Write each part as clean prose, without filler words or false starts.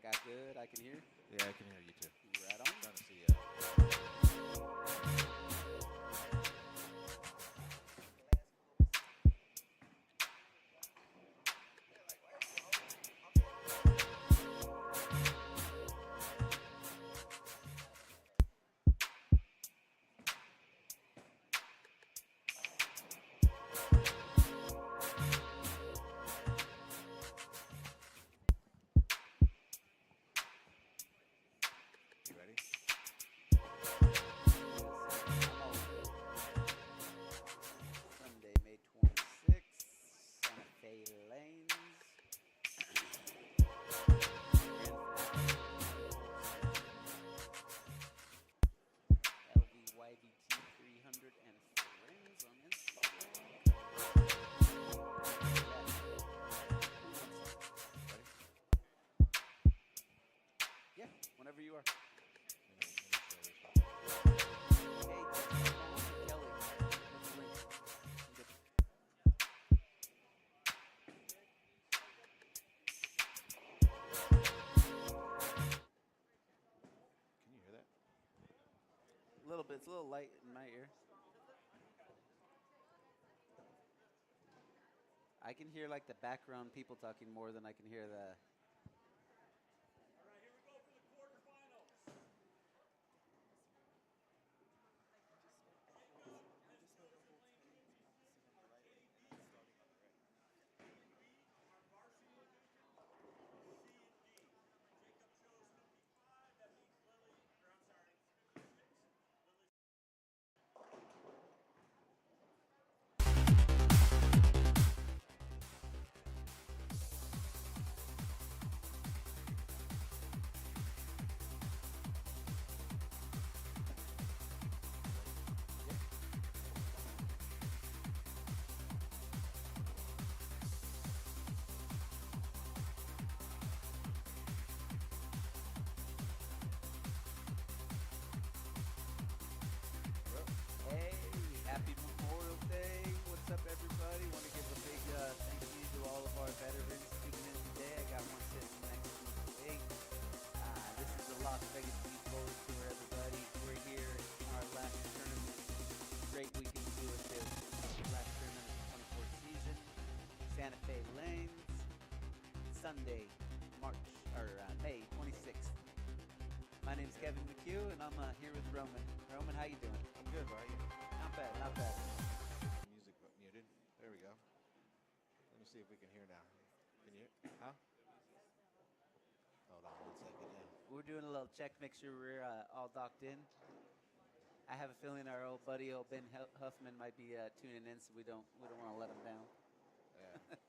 got good. I can hear. Yeah, I can hear you too. Right on. Trying to see. You ready? Sunday, May 26th, Santa Fe Lanes. LVYBT 300 and friends on Instagram. Ready? Yeah, whenever you are. Let me share this one. Hey, Kelly. What's the link? Good. Can you hear that? A little bit. It's a little light in my ear. I can hear like the background people talking more than I can hear the. Well, Hey, happy Memorial Day. What's up, everybody? Want to give a big thank you to all of our veterans tuning in today. I got one sitting next to me. This is the Las Vegas Youth Bowl Tour, everybody. We're here in our last tournament. Great weekend to do it this. Last tournament of the 24th season. Santa Fe Lanes. Sunday, May 26th. My name is Kevin McHugh, and I'm here with Roman. Roman, how you doing? I'm good, bro. You? Not bad, not bad. Music muted. There we go. Let me see if we can hear now. Can you hear? Huh? Hold on 1 second. Yeah. We're doing a little check, make sure we're all docked in. I have a feeling our old buddy, old Ben Huffman, might be tuning in, so we don't want to let him down. Yeah.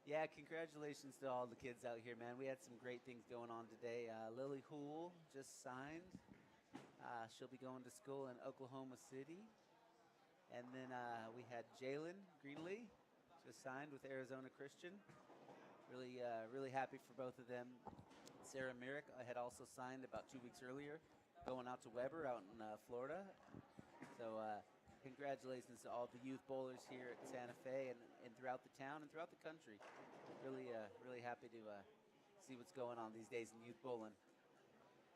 Yeah, congratulations to all the kids out here, man. We had some great things going on today. Lily Hool just signed. She'll be going to school in Oklahoma City. And then we had Jalen Greenlee just signed with Arizona Christian. Really happy for both of them. Sarah Merrick had also signed about 2 weeks earlier, going out to Weber out in Florida. So congratulations to all the youth bowlers here at Santa Fe and throughout the town and throughout the country. Really happy to see what's going on these days in youth bowling.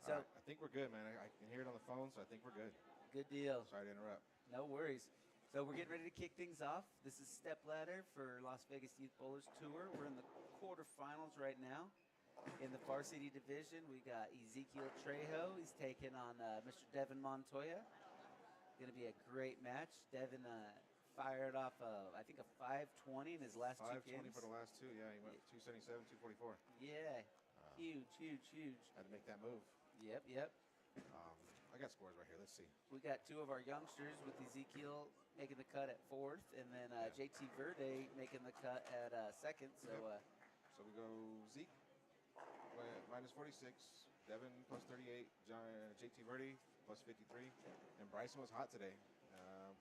So All right. I think we're good, man. I can hear it on the phone, so I think we're good. good deal. Sorry to interrupt. No worries. So we're getting ready to kick things off. This is Step Ladder for Las Vegas Youth Bowlers Tour. We're in the quarterfinals right now. In the varsity division, we got Ezekiel Trejo. He's taking on Mr. Devin Montoya. Going to be a great match. Devin fired off, I think, a 520 in his last 2 520 games. for the last two. Yeah, he went 277, 244. Yeah, huge. Had to make that move. Yep. I got scores right here. Let's see. We got two of our youngsters with Ezekiel making the cut at fourth, and then JT Verde making the cut at second. So, So we go Zeke minus 46, Devin plus 38, JT Verde plus 53, and Bryson was hot today,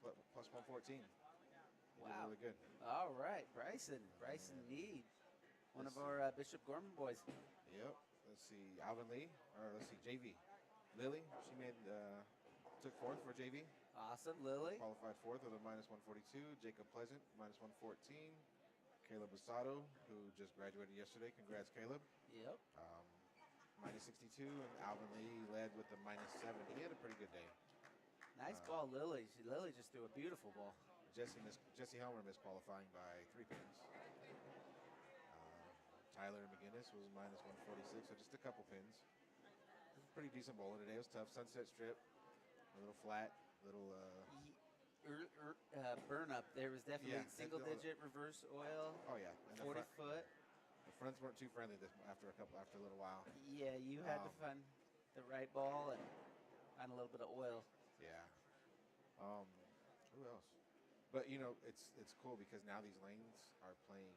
plus 114. He did wow. really good. All right, Bryson Mead, one of our Bishop Gorman boys. Yep. Let's see, Alvin Lee, or let's see, JV. Lily, she took fourth for JV. Awesome, Lily. Qualified fourth with a minus 142. Jacob Pleasant, minus 114. Caleb Basato, who just graduated yesterday. Congrats, Caleb. Yep. Minus 62, and Alvin Lee led with the minus 7. He had a pretty good day. Nice ball, Lily. Lily just threw a beautiful ball. Jesse Helmer missed qualifying by 3 pins. Tyler McGinnis was minus 146, so just a couple pins. Pretty decent bowling today. It was tough. Sunset Strip, a little flat, little. Burn up. There was definitely single digit reverse oil. Oh yeah, and 40 foot. The fronts weren't too friendly after a little while. Yeah, you had to find the right ball and find a little bit of oil. Yeah. Who else? But it's cool because now these lanes are playing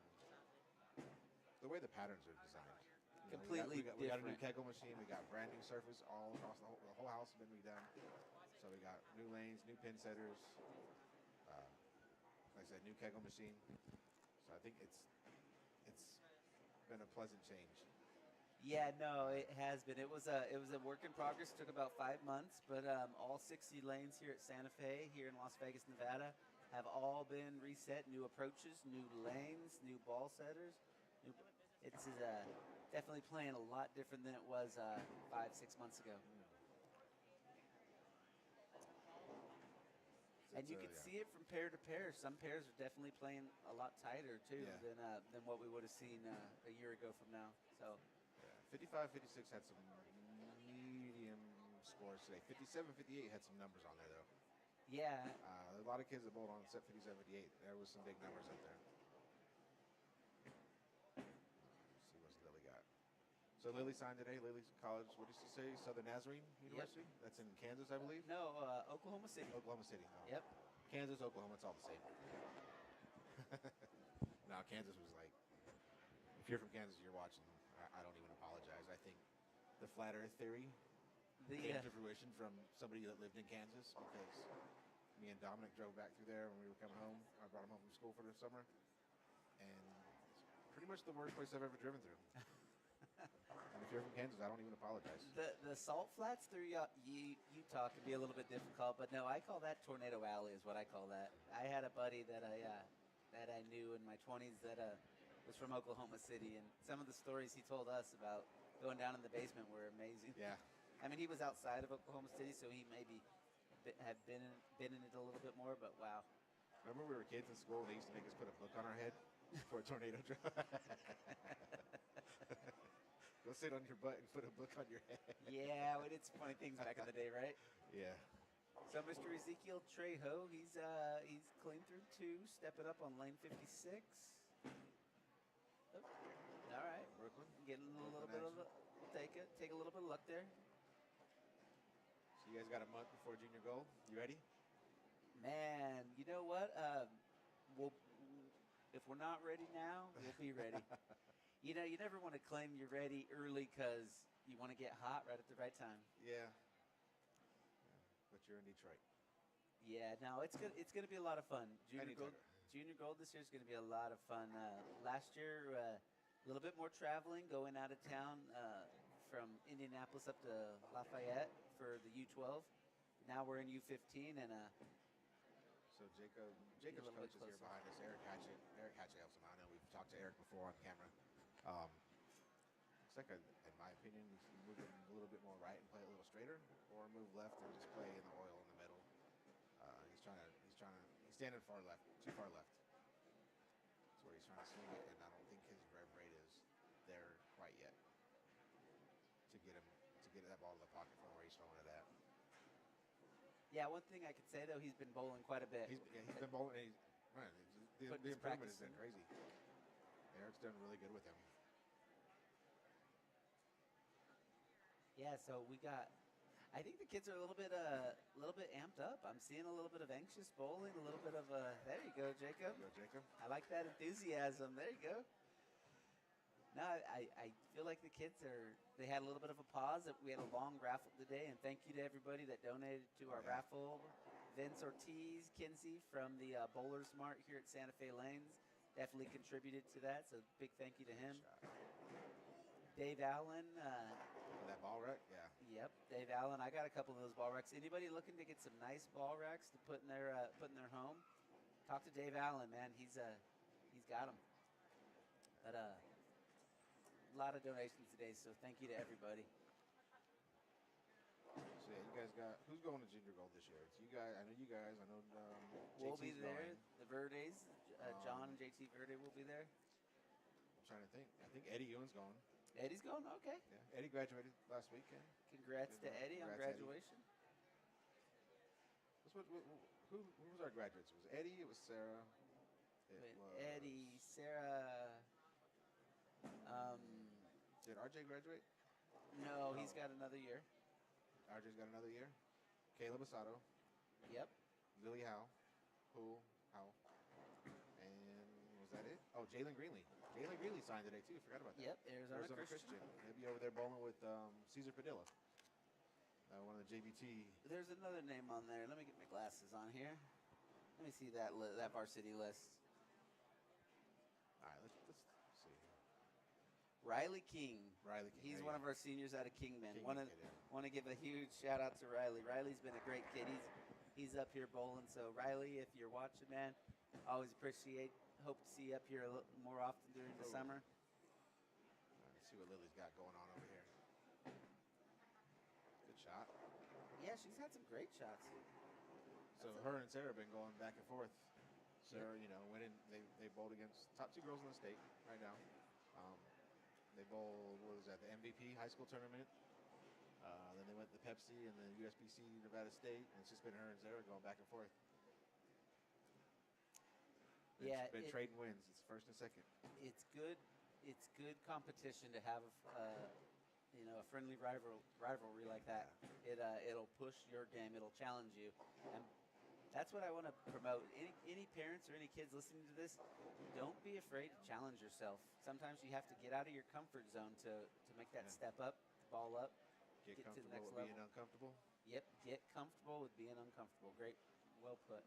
the way the patterns are designed. Completely different. We got a new kegel machine. We got brand new surface all across the whole house has been redone. So we got new lanes, new pin setters. Like I said, new kegel machine. So I think it's been a pleasant change. Yeah, no, it has been. It was a work in progress. It took about 5 months, but all 60 lanes here at Santa Fe, here in Las Vegas, Nevada, have all been reset. New approaches, new lanes, new ball setters. It's definitely playing a lot different than it was 5-6 months ago. And you can see it from pair to pair. Some pairs are definitely playing a lot tighter too than what we would have seen a year ago from now. So. 55-56 had some medium scores today. 57-58 had some numbers on there, though. Yeah. A lot of kids that bowled on set 57-58. There was some big numbers up there. Let's see what's Lily got. So Lily signed today. Lily's college, what did she say? Southern Nazarene University? Yep. That's in Kansas, I believe? No, Oklahoma City. Oklahoma City. Oh. Yep. Kansas, Oklahoma, it's all the same. No, Kansas was like, if you're from Kansas, you're watching. I don't even apologize. I think the flat Earth theory came to fruition from somebody that lived in Kansas because me and Dominic drove back through there when we were coming home. I brought him home from school for the summer, and it's pretty much the worst place I've ever driven through. And if you're from Kansas, I don't even apologize. The salt flats through Utah can be a little bit difficult, but no, I call that Tornado Alley is what I call that. I had a buddy that I knew in my 20s that was from Oklahoma City, and some of the stories he told us about going down in the basement were amazing. Yeah. I mean, he was outside of Oklahoma City, so he maybe had been in it a little bit more, but wow. Remember we were kids in school, and they used to make us put a book on our head for a tornado drill? Go sit on your butt and put a book on your head. Yeah, we did some funny things back in the day, right? Yeah. So Mr. Ezekiel Trejo, he's clean through 2, stepping up on lane 56. All right, Brooklyn. Getting a little bit of take a little bit of luck there. So you guys got a month before junior gold. You ready? Man, you know what? If we're not ready now, we'll be ready. You never want to claim you're ready early because you want to get hot right at the right time. Yeah. But you're in Detroit. Yeah, no, it's gonna be a lot of fun. Junior gold this year is gonna be a lot of fun. Last year, a little bit more traveling, going out of town from Indianapolis up to Lafayette for the U12. Now we're in U15, and so Jacob's coach is here behind us. Eric Hatchett helps him out. I know we've talked to Eric before on camera. Looks like, in my opinion, we should move him a little bit more right and play a little straighter, or move left and just play in the oil in the middle. He's standing far left, too far left. That's where he's trying to swing it, and I don't think his rev rate is there quite yet to get that ball to the pocket from where he's throwing it at. Yeah, one thing I could say though, he's been bowling quite a bit. He's been bowling. The improvement has been crazy. Eric's done really good with him. Yeah, so I think the kids are a little bit amped up. I'm seeing a little bit of anxious bowling, a little bit of there you go, Jacob. Go, Jacob. I like that enthusiasm. There you go. No, I feel like the kids they had a little bit of a pause. We had a long raffle today, and thank you to everybody that donated to our raffle. Vince Ortiz, Kinsey from the Bowlers Mart here at Santa Fe Lanes definitely contributed to that, so big thank you to him. Dave Allen. That ball rack? Yeah. Yep, Dave Allen. I got a couple of those ball racks. Anybody looking to get some nice ball racks to put in their home? Talk to Dave Allen, man. He's got them. lot of donations today, so thank you to everybody. So yeah, you guys got who's going to Junior Gold this year? It's you guys. I know you guys. I know We'll be JT's there. going. The Verdes, John and JT Verde will be there. I'm trying to think. I think Eddie Ewan's going. Eddie's going. Okay. Yeah, Eddie graduated last weekend. Congrats to Eddie on graduation. Who was our graduates? It was Eddie. It was Sarah. It was Eddie, Sarah. Did RJ graduate? No, he's got another year. RJ's got another year. Caleb Asado. Yep. Lily Howe. Howe. And was that it? Oh, Jalen Greenlee. Jalen Greenlee signed today too. Forgot about that. Yep. Arizona Christian. He'll be over there bowling with Cesar Padilla. One of the JVT. There's another name on there. Let me get my glasses on here. Let me see that varsity list. All right, let's see. Riley King. He's one of our seniors out of Kingman. Want to give a huge shout out to Riley. Riley's been a great kid. He's up here bowling. So Riley, if you're watching, man, always appreciate. Hope to see you up here a little more often during the summer. Let's see what Lily's got going on over here. Good shot. Yeah, she's had some great shots. So her and Sarah have been going back and forth. Sarah, winning. They bowled against top 2 girls in the state right now. They bowled, what was that, the MVP high school tournament. Then they went to Pepsi and the USBC Nevada State. And it's just been her and Sarah going back and forth. Been trading wins. It's first and second. It's good. It's good competition to have a friendly rivalry like that. It'll push your game. It'll challenge you, and that's what I want to promote. Any parents or any kids listening to this, don't be afraid to challenge yourself. Sometimes you have to get out of your comfort zone to make that step up, ball up, get to the comfortable next with level. being uncomfortable. Yep, get comfortable with being uncomfortable. Great, well put.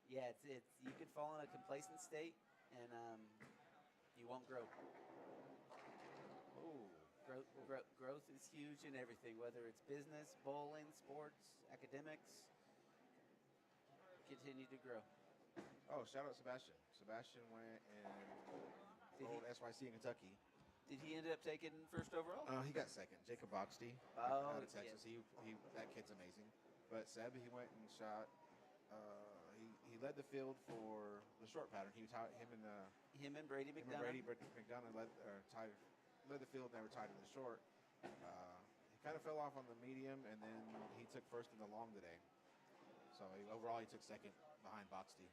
Yeah, it's you can fall in a complacent state and you won't grow. Oh, Growth is huge in everything, whether it's business, bowling, sports, academics. Continue to grow. Oh, shout out Sebastian. Sebastian went and bowled SYC in Kentucky. Did he end up taking first overall? He got second. Jacob Boxty out of Texas. Yeah. He that kid's amazing. But Seb, he went and shot. He led the field for the short pattern. He tied him and Brady McDonough. Brady McDonough led the field. And they were tied in the short. He kind of fell off on the medium, and then he took first in the long today. So overall, he took second behind Boxty.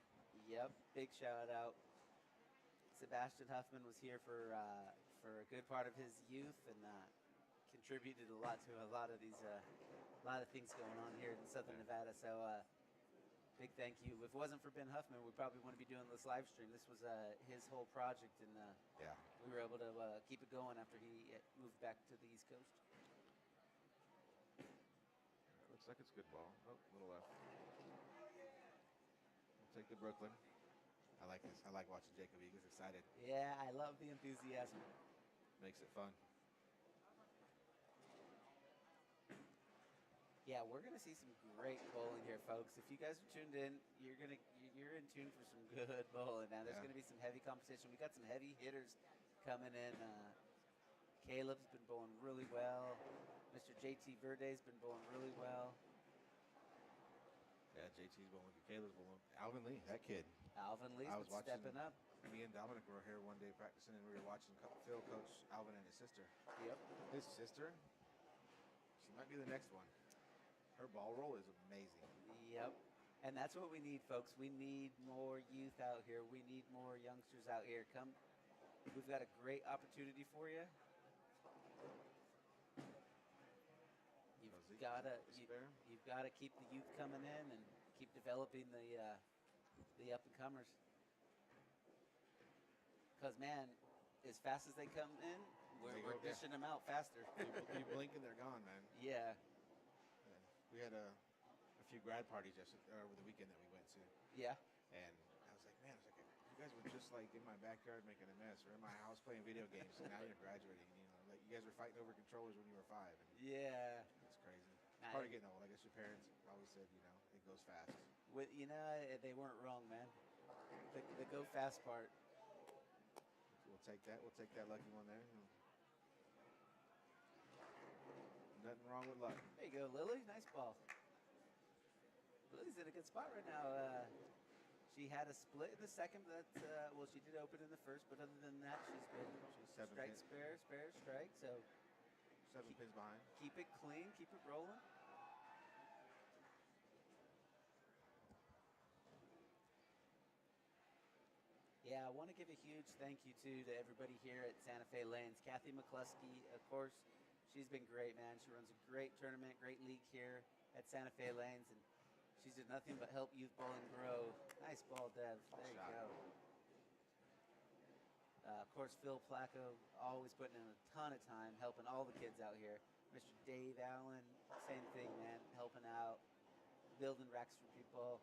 Yep, big shout out. Sebastian Huffman was here for a good part of his youth and contributed a lot to a lot of things going on here in Southern Nevada. So big thank you. If it wasn't for Ben Huffman, we probably wouldn't be doing this live stream. This was his whole project, and we were able to keep it going after he moved back to the East Coast. Looks like it's good ball. Oh, a little left. We'll take the Brooklyn. I like this. I like watching Jacob. He gets excited. Yeah, I love the enthusiasm. Makes it fun. Yeah, we're gonna see some great bowling here, folks. If you guys are tuned in, you're in tune for some good bowling. Now, there's gonna be some heavy competition. We got some heavy hitters coming in. Caleb's been bowling really well. Mr. JT Verde's been bowling really well. Yeah, JT's bowling. Caleb's bowling. Alvin Lee, that kid. Alvin Lee's been stepping up. Me and Dominic were here one day practicing, and we were watching Phil coach Alvin and his sister. Yep. His sister, she might be the next one. Her ball roll is amazing. Yep. And that's what we need, folks. We need more youth out here. We need more youngsters out here. Come. We've got a great opportunity for you. You've got to keep the youth coming in and keep developing the up and comers. Because, man, as fast as they come in, we're dishing them out faster. You blink and they're gone, man. Yeah. We had a few grad parties over the weekend that we went to. Yeah. And I was like, man, you guys were just like in my backyard making a mess, or in my house playing video games, and now you're graduating. Like you guys were fighting over controllers when you were 5. And yeah. It's crazy. It's part of getting old. I guess your parents always said, it goes fast. They weren't wrong, man. The go fast part. take that. We'll take that lucky one there. Nothing wrong with luck. There you go, Lily. Nice ball. Lily's in a good spot right now. She had a split in the second, but well, she did open in the first, but other than that, she's Seven strike, pins. spare, strike. So 7 pins behind. keep it clean, keep it rolling. Yeah, I want to give a huge thank you to everybody here at Santa Fe Lanes. Kathy McCluskey, of course, she's been great, man. She runs a great tournament, great league here at Santa Fe Lanes, and she's did nothing but help youth bowling grow. Nice ball, Dev. There you go. Of course, Phil Placco, always putting in a ton of time, helping all the kids out here. Mr. Dave Allen, same thing, man, helping out, building racks for people.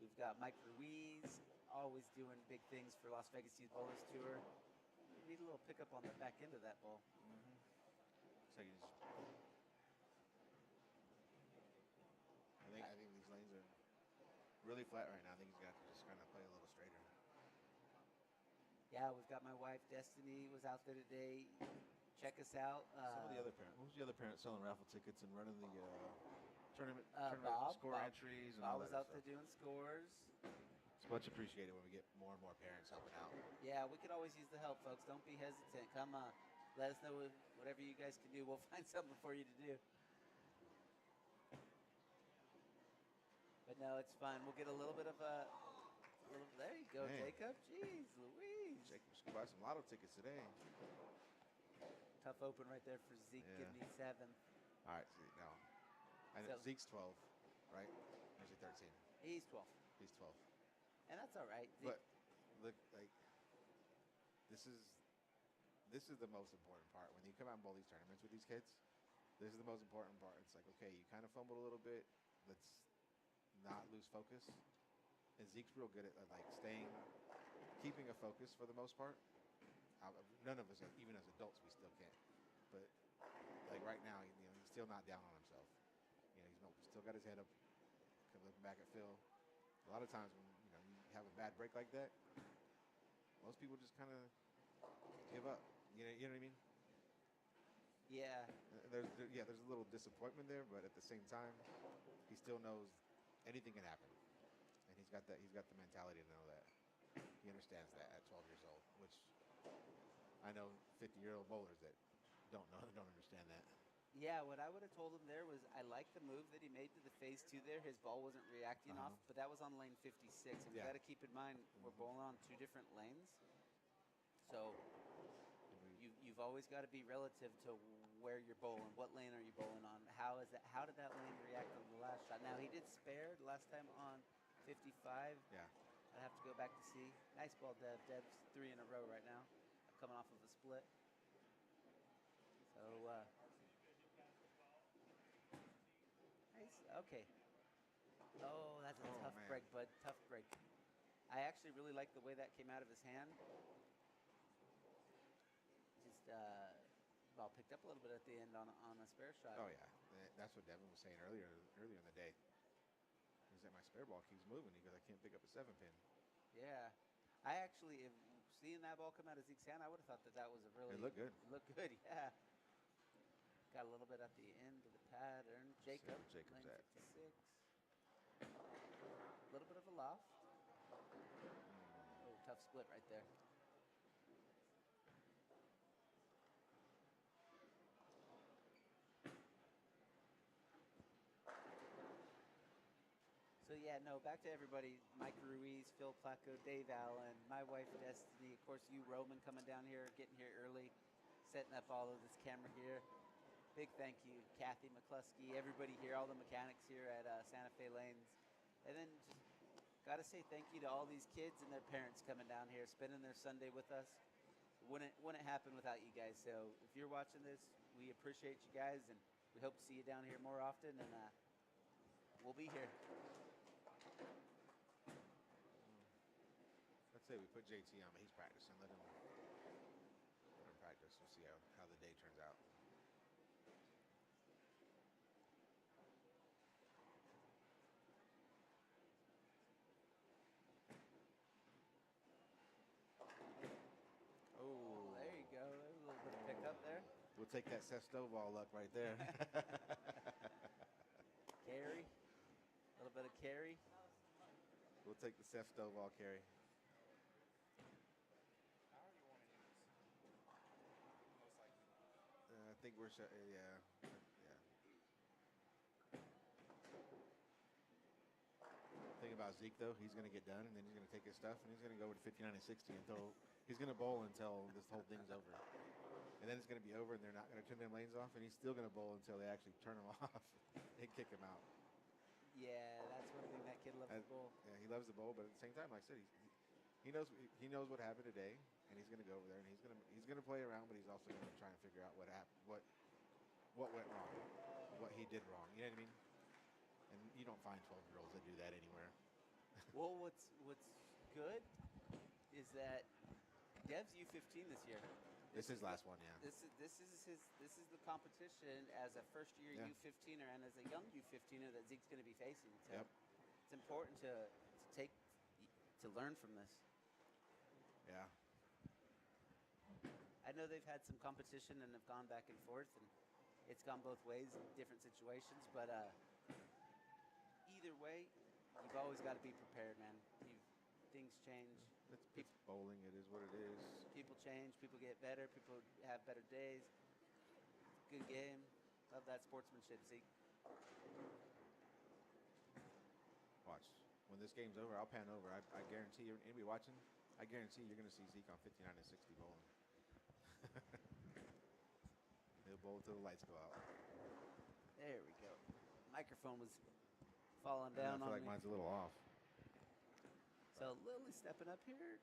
We've got Mike Ruiz, always doing big things for Las Vegas Youth Bowlers Tour. We need a little pickup on the back end of that ball. So you just, I think these lanes are really flat right now. I think he's got to just kind of play a little straighter. Yeah, we've got my wife Destiny was out there today. Check us out. Some of the other parents. What was the other parent selling raffle tickets and running the tournament Bob, score entries and I all was that out there stuff? doing scores. It's much appreciated when we get more and more parents helping out. Yeah, we could always use the help, folks. Don't be hesitant. Come on. Let us know whatever you guys can do. We'll find something for you to do. But no, it's fun. We'll get a little bit of a there you go, Man. Jacob. Jeez, Louise. Jacob's gonna buy some lotto tickets today. Tough open right there for Zeke. Yeah. Give me 7. All right, see, no. I know So- Zeke's 12, right? Or is he 13? He's 12. He's 12. And that's all right. Zeke, But look, like this is the most important part. When you come out and bowl these tournaments with these kids, this is the most important part. It's like, okay, you kind of fumbled a little bit. Let's not lose focus. And Zeke's real good at like keeping a focus for the most part. None of us, even as adults, we still can't. But like right now, he's still not down on himself. He's still got his head up, looking back at Phil. A lot of times when you have a bad break like that, most people just kind of give up. You know what I mean? yeah. There's a little disappointment there, but at the same time, he still knows anything can happen, and he's got the mentality to know that. He understands that at 12 years old, which I know 50-year-old bowlers that don't understand that. Yeah, what I would have told him there was I like the move that he made to the phase 2 there. His ball wasn't reacting off, but that was on lane 56. And you Yeah. got to keep in mind we're bowling on 2 different lanes. So you've always got to be relative to where you're bowling. What lane are you bowling on? How did that lane react on the last shot? Now he did spare the last time on 55. Yeah. I'd have to go back to see. Nice ball, Dev. Dev's 3 in a row right now, coming off of a split. So nice. Okay. Oh, that's a tough man. break, bud. Tough break. I actually really like the way that came out of his hand. Just ball picked up a little bit at the end on a spare shot. Oh yeah, that's what Devin was saying earlier in the day. He said my spare ball keeps moving because I can't pick up a 7-pin. Yeah. I actually, seeing that ball come out of Zeke's hand, I would have thought that was a really... It looked good. Looked good, yeah. Got a little bit at the end of the pattern. Jacob, Jacob's lane at. 56. A little bit of a loft. Oh, tough split right there. So yeah, no, back to everybody. Mike Ruiz, Phil Placco, Dave Allen, my wife Destiny, of course you Roman coming down here, getting here early, setting up all of this camera here. Big thank you, Kathy McCluskey, everybody here, all the mechanics here at Santa Fe Lanes. And then just got to say thank you to all these kids and their parents coming down here, spending their Sunday with us. Wouldn't happen without you guys. So if you're watching this, we appreciate you guys, and we hope to see you down here more often, and we'll be here. Let's say we put JT on, but he's practicing. Let him practice. We'll see how the day turns out. We'll take that Seth Stovall luck right there. Carry. A little bit of carry. We'll take the Seth Stovall carry. I think we're yeah. Thing about Zeke though, he's going to get done and then he's going to take his stuff and he's going to go to 59 and 60 and throw. He's going to bowl until this whole thing's over, and then it's going to be over and they're not going to turn them lanes off and he's still going to bowl until they actually turn him off and kick him out. Yeah, that's one thing that kid loves the bowl. Yeah, he loves the bowl, but at the same time, like I said, he knows what happened today, and he's going to go over there and he's going to play around, but he's also going to try and figure out what happened, what went wrong, what he did wrong. You know what I mean? And you don't find 12-year-olds that do that anywhere. Well, what's good is that Dev's U15 this year. This is his last one, yeah. This is the competition as a first year U15er and as a young U15er that Zeke's going to be facing. So it's important to learn from this. Yeah. I know they've had some competition and have gone back and forth, and it's gone both ways in different situations. But either way, you've always got to be prepared, man. Things change. It's bowling. It is what it is. People change. People get better. People have better days. Good game. Love that sportsmanship, Zeke. Watch. When this game's over, I'll pan over. I guarantee you, anybody watching, I guarantee you're going to see Zeke on 59 and 60 bowling. He'll bowl until the lights go out. There we go. Microphone was falling down I feel like me. mine's a little off. So Lily stepping up here. There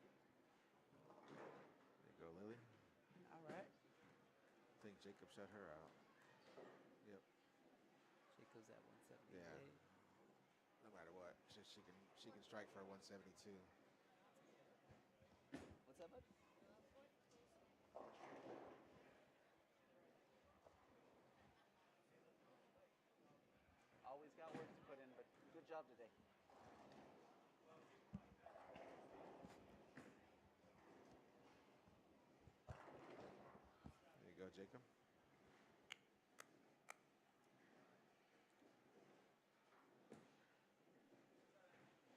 you go, Lily. All right. I think Jacob shut her out. Yep. Jacob's at 178. Yeah. No matter what, she can strike for a 172. What's up, bud? Always got work to put in, but good job today. There you go, Jacob.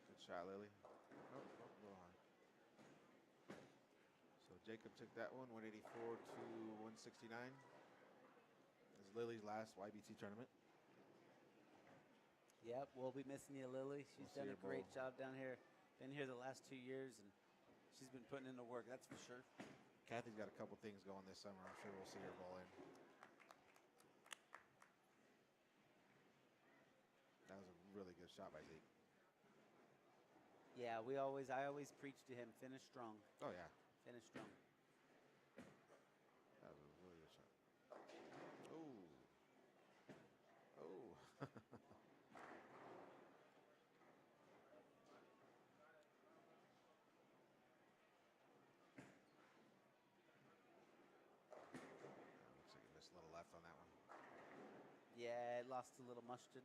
Good shot, Lily. Oh, a little high. So Jacob took that one, 184 to 169. This is Lily's last YBT tournament. Yep, we'll be missing you, Lily. She's done a great job down here. Been here the last 2 years, and she's been putting in the work, that's for sure. Kathy's got a couple things going this summer. I'm sure we'll see her bowl in. That was a really good shot by Zeke. Yeah, I always preach to him, finish strong. Oh, yeah. Finish strong. That was a really good shot. Oh. Oh. Looks like he missed a little left on that one. Yeah, it lost a little mustard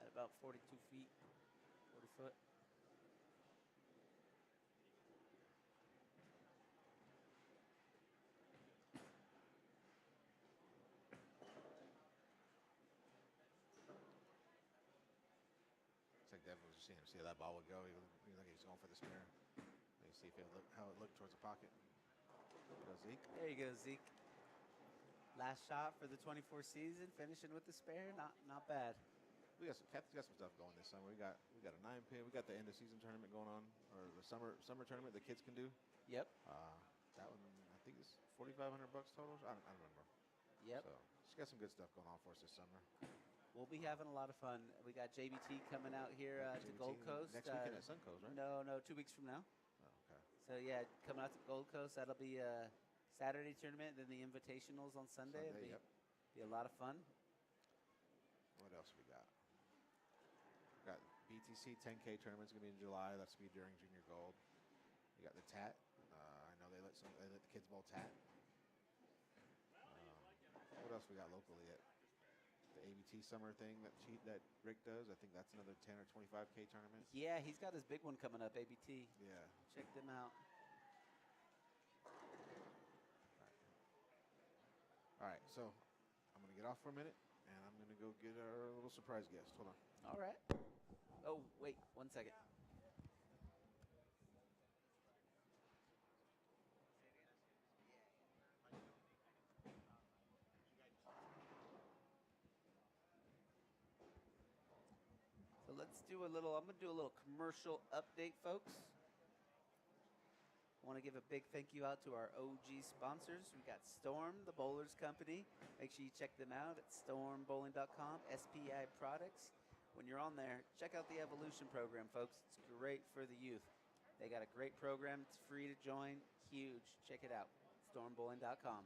at about 42 feet, 40 foot. Looks like Devin was just seeing him see how that ball would go. He was going for the spare. You see how it looked towards the pocket. There you go, Zeke. There you go, Zeke. Last shot for the 24 season, finishing with the spare. Not bad. Kathy's got some stuff going this summer. We got a 9-pin. We got the end of season tournament going on, or the summer tournament the kids can do. Yep. That one I think is $4,500 total. I don't remember. Yep. So she's got some good stuff going on for us this summer. We'll be having a lot of fun. We got JBT coming out here to JBT Gold Coast. Next weekend at Suncoast, right? No, 2 weeks from now. Oh, okay. So yeah, coming out to Gold Coast. That'll be a Saturday tournament, then the Invitationals on Sunday. It'll be a lot of fun. What else we got? We got BTC 10K tournament's gonna be in July. That's gonna be during Junior Gold. We got the TAT. I know they let the kids bowl TAT. What else we got locally at the ABT summer thing that Rick does? I think that's another 10 or 25K tournament. Yeah, he's got his big one coming up, ABT. Yeah. Check them out. All All right, so I'm going to get off for a minute, and I'm going to go get our little surprise guest. Hold on. All right. Oh, wait, 1 second. So let's do I'm going to do a little commercial update, folks. I want to give a big thank you out to our OG sponsors. We got Storm, the Bowlers Company. Make sure you check them out at stormbowling.com, SPI Products. When you're on there, check out the Evolution program, folks. It's great for the youth. They got a great program. It's free to join. Huge. Check it out. Stormbowling.com.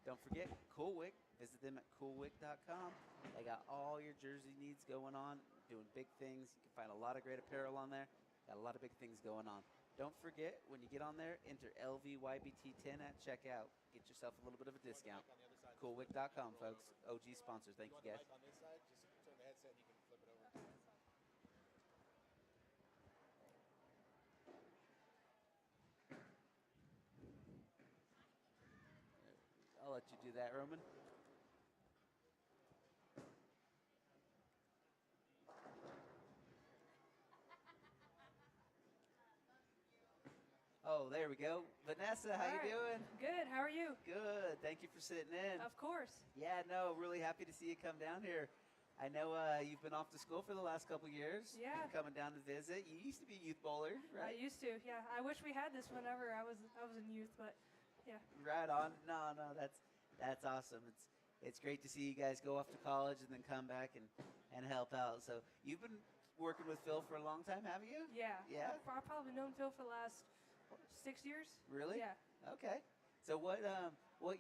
Don't forget, Coolwick. Visit them at coolwick.com. They got all your jersey needs going on, doing big things. You can find a lot of great apparel on there. Got a lot of big things going on. Don't forget, when you get on there, enter LVYBT10 at checkout. Get yourself a little bit of a discount. Coolwick.com, folks. OG sponsors. Thank you, guys. On this side, just turn the headset and you can flip it over. I'll let you do that, Roman. Oh, there we go. Vanessa, how you doing? Good. How are you? Good. Thank you for sitting in. Of course. Yeah, no, really happy to see you come down here. I know you've been off to school for the last couple years. Yeah. Coming down to visit. You used to be a youth bowler, right? I used to. Yeah. I wish we had this whenever I was in youth, but yeah. Right on. No, that's awesome. It's great to see you guys go off to college and then come back and help out. So you've been working with Phil for a long time, haven't you? Yeah. Yeah? I've probably known Phil for the last 6 years. Really? Yeah. Okay. So what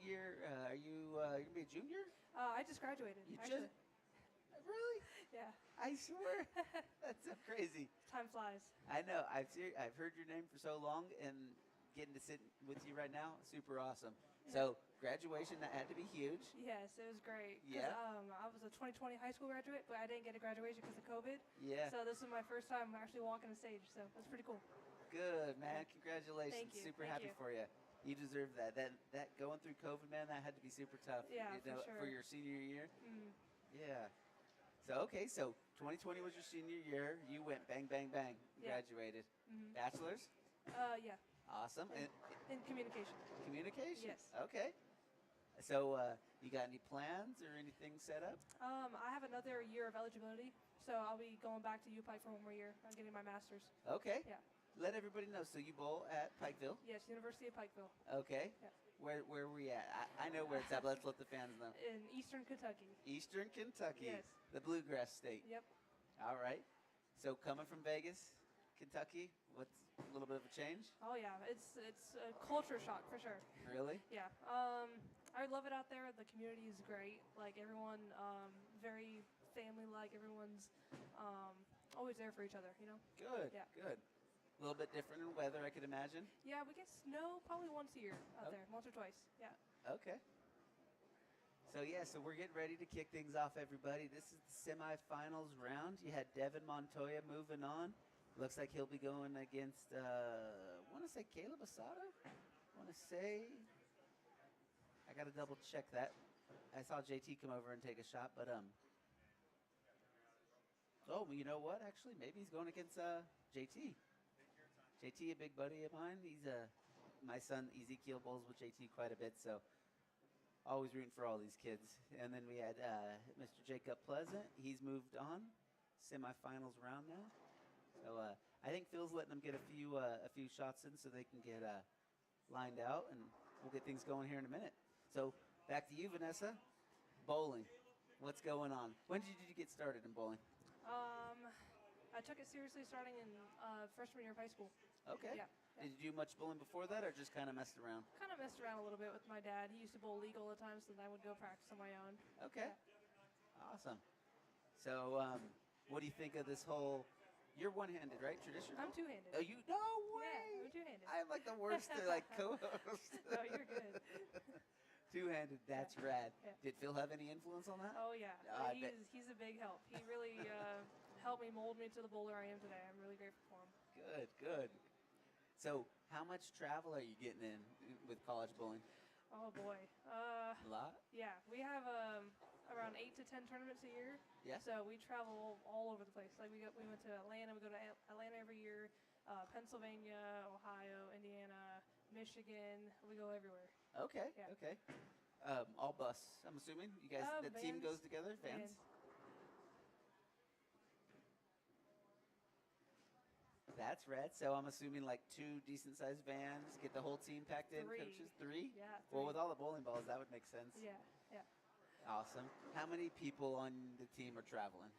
year are you? You gonna be a junior? I just graduated. You actually. Really? Yeah. I swear. That's so crazy. Time flies. I know. I've heard your name for so long, and getting to sit with you right now, super awesome. Yeah. So graduation, that had to be huge. Yes, it was great. 'Cause, Yeah. I was a 2020 high school graduate, but I didn't get a graduation because of COVID. Yeah. So this was my first time actually walking the stage. So that's pretty cool. Good, man. Congratulations. Thank you. Super Thank happy you. for you. You deserve that. That going through COVID, man, that had to be super tough. Yeah, you for know, sure. for your senior year. Mm. Yeah. So 2020 was your senior year. You went bang, bang, bang. Yeah. Graduated. Mhm. Bachelor's. Yeah. Awesome. And In communication. communication. Yes. Okay. So you got any plans or anything set up? I have another year of eligibility, so I'll be going back to UPike for one more year. I'm getting my master's. Okay. Yeah. Let everybody know. So you bowl at Pikeville. Yes, University of Pikeville Okay. Yeah. Where were we at? I know where it's at, but let's let the fans know. in Eastern Kentucky. Eastern Kentucky. Yes. The Bluegrass State. Yep. All right. So coming from Vegas, Kentucky, what's a little bit of a change? Oh yeah, it's a culture shock for sure. Really? Yeah. I love it out there. The community is great. Like everyone, very family-like. Everyone's always there for each other. You know. Good. Yeah. Good. A little bit different in weather, I could imagine. Yeah, we get snow probably once a year out Oh. there, once or twice. Yeah. Okay. So we're getting ready to kick things off, everybody. This is the semifinals round. You had Devin Montoya moving on. Looks like he'll be going against, I want to say Caleb Asada? I got to double check that. I saw JT come over and take a shot, but, oh, you know what? Actually, maybe he's going against JT. JT, a big buddy of mine. He's my son Ezekiel bowls with JT quite a bit, so always rooting for all these kids. And then we had Mr. Jacob Pleasant. He's moved on, semifinals round now. So I think Phil's letting them get a few shots in so they can get lined out, and we'll get things going here in a minute. So back to you, Vanessa. Bowling, what's going on? When did you get started in bowling? I took it seriously starting in freshman year of high school. Okay. Yeah. Did you do much bowling before that, or just kind of messed around? Kind of messed around a little bit with my dad. He used to bowl legal at times, so then I would go practice on my own. Okay. Yeah. Awesome. So, what do you think of this whole? You're one-handed, right? Traditional. I'm two-handed. Oh, you no way! Yeah, I'm two-handed. I'm like the worst co-host. No, you're good. Two-handed. That's rad. Yeah. Did Phil have any influence on that? Oh yeah, I bet. he's a big help. He really helped me mold me to the bowler I am today. I'm really grateful for him. Good. So, how much travel are you getting in with college bowling? Oh boy. A lot? Yeah, we have around 8 to 10 tournaments a year. Yeah. So we travel all over the place. Like we went to Atlanta. We go to Atlanta every year. Pennsylvania, Ohio, Indiana, Michigan. We go everywhere. Okay. Yeah. Okay. All bus, I'm assuming. You guys, the team Vans. goes together? Vans? Vans. That's rad. So I'm assuming like 2 decent sized vans, get the whole team packed in, 3. coaches? 3? Yeah. 3. Well, with all the bowling balls, that would make sense. Yeah. Yeah. Awesome. How many people on the team are traveling?